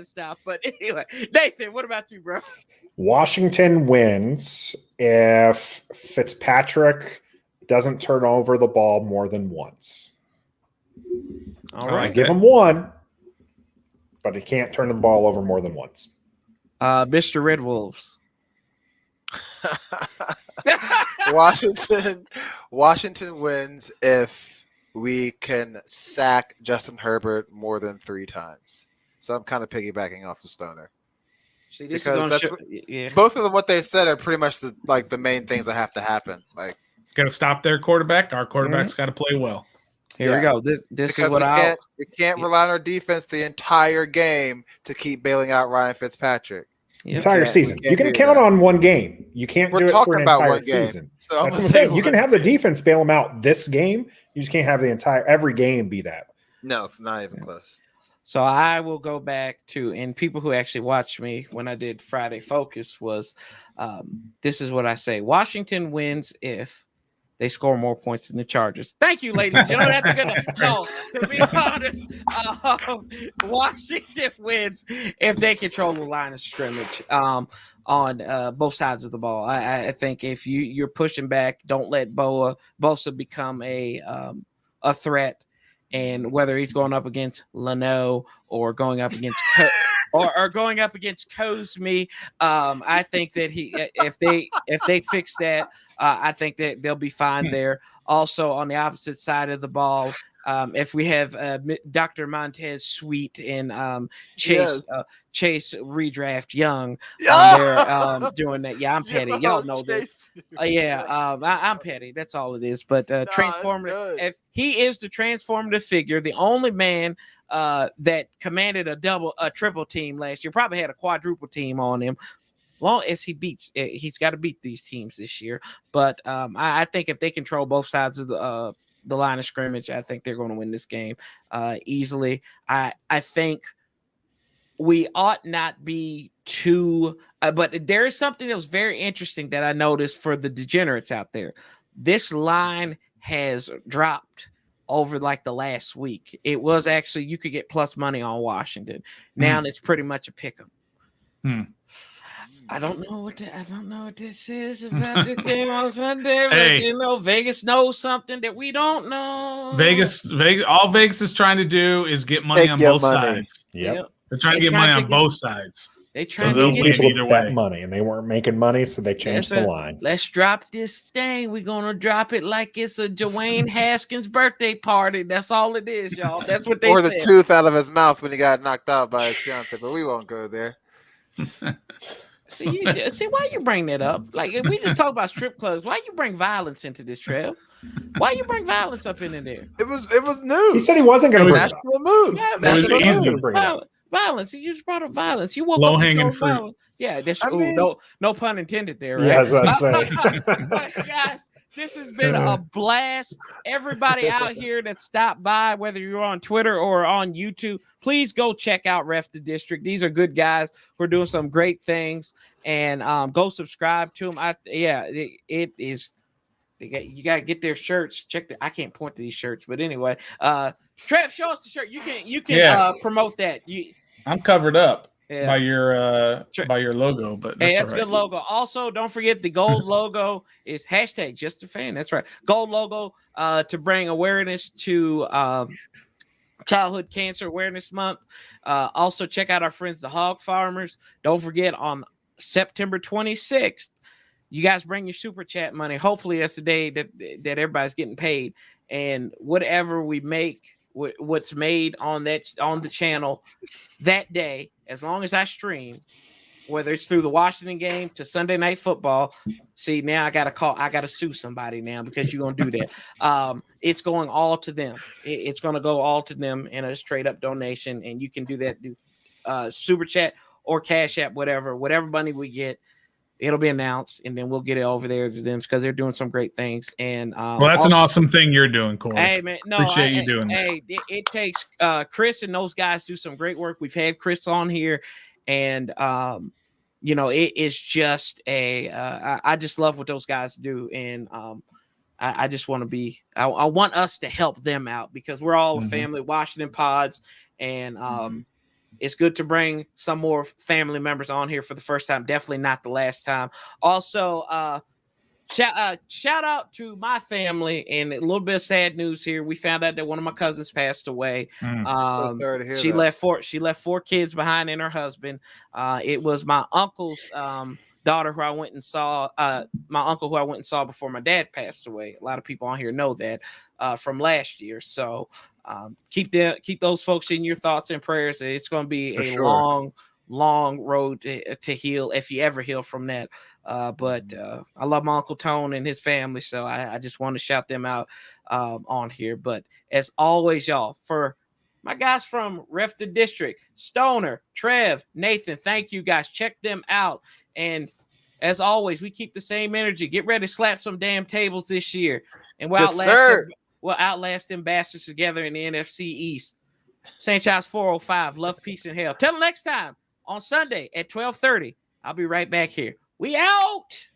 stop. But anyway, Nathan, what about you, bro? Washington wins if Fitzpatrick doesn't turn over the ball more than once. All right, give him one, but he can't turn the ball over more than once. Mr. Red Wolves. Washington wins if we can sack Justin Herbert more than 3 times. So I'm kind of piggybacking off of Stoner. See, this because is both of them, what they said are pretty much the main things that have to happen. Like, got to stop their quarterback. Our quarterback's got to play well. Here we go. This is what we can't rely on our defense the entire game to keep bailing out Ryan Fitzpatrick. Entire season. You can count on one game. You can't do it for an entire season. So that's what I'm saying. You can have the defense bail them out this game. You just can't have every game be that. No, not even close. So I will go back to, and people who actually watched me when I did Friday Focus was, this is what I say. Washington wins if they score more points than the Chargers. Thank you, ladies and gentlemen. That's a good no, to be honest, Washington wins if they control the line of scrimmage on both sides of the ball. I think if you're pushing back, don't let Bosa become a threat. And whether he's going up against Leno or going up against or going up against Cosme, I think that if they fix that, I think that they'll be fine there. Also, on the opposite side of the ball, if we have Dr. Montez Sweet and Chase redraft Young there doing that. Yeah, I'm petty. Y'all know this. I'm petty. That's all it is. But transformative. If he is the transformative figure, the only man that commanded a triple team last year, probably had a quadruple team on him. Long as he's got to beat these teams this year. But I think if they control both sides of the line of scrimmage, I think they're going to win this game easily. I think we ought not be too but there is something that was very interesting that I noticed for the degenerates out there. This line has dropped over like the last week. It was actually, you could get plus money on Washington. Now it's pretty much a pick 'em. I don't know what this is about this game on Sunday, but Vegas knows something that we don't know. Vegas, all Vegas is trying to do is get money on both sides. Yep. They're trying to get money on both sides. They trying they'll to get win People either bet way. money, and they weren't making money, so they changed the line. Let's drop this thing. We're gonna drop it like it's a Dwayne Haskins birthday party. That's all it is, y'all. That's what they Or the said. tooth out of his mouth when he got knocked out by his fiance, but we won't go there. See why you bring that up? Like if we just talk about strip clubs, why you bring violence into this, Trev? Why you bring violence up in there? It was news. He said he wasn't going to bring it up. national moves. Yeah, National it was moves. easy. Bring it up. Violence. You just brought up violence. You woke Low up and hanging chose fruit. violence. Yeah, that's I mean- no pun intended there, right? Yeah, I was about to say. But guys, this has been a blast. Everybody out here that stopped by, whether you're on Twitter or on YouTube, please go check out Ref the District. These are good guys who are doing some great things, and go subscribe to them. It is. You gotta get their shirts. I can't point to these shirts, but anyway, Trev, show us the shirt. You can promote that. I'm covered up Yeah. by your logo, but Hey, that's that's a all right. good logo. Also, don't forget the gold logo is hashtag just a fan. That's right. Gold logo to bring awareness to Childhood Cancer Awareness Month. Also, check out our friends, the Hog Farmers. Don't forget on September 26th, you guys bring your super chat money. Hopefully, that's the day that everybody's getting paid. And whatever we make, what's made on the channel that day, as long as I stream, whether it's through the Washington game to Sunday Night Football. See, now I gotta sue somebody now because you're gonna do that. It's going all to them. It's gonna go all to them in a straight up donation, and you can do that through super chat or Cash App, whatever money we get. It'll be announced, and then we'll get it over there to them because they're doing some great things. And Well, that's an awesome thing you're doing, Corey. Hey man, no, Appreciate you doing that. Hey, it takes Chris and those guys do some great work. We've had Chris on here, and it is just I just love what those guys do, and I just want to be. I want us to help them out because we're all a family. Washington Pods, and it's good to bring some more family members on here for the first time. Definitely not the last time. Also, shout out to my family, and a little bit of sad news here. We found out that one of my cousins passed away. She left 4 kids behind and her husband. It was my uncle's daughter who I went and saw. My uncle who I went and saw before my dad passed away. A lot of people on here know that from last year. So keep those folks in your thoughts and prayers. It's going to be long road to heal if you ever heal from that. But I love my Uncle Tone and his family, so I just want to shout them out on here. But as always, y'all, for my guys from Ref the District, Stoner, Trev, Nathan, thank you guys. Check them out. And as always, we keep the same energy. Get ready to slap some damn tables this year. And we'll outlast them bastards together in the NFC East. Sanchez 405. Love, peace, and hell. Till next time on Sunday at 12:30. I'll be right back here. We out.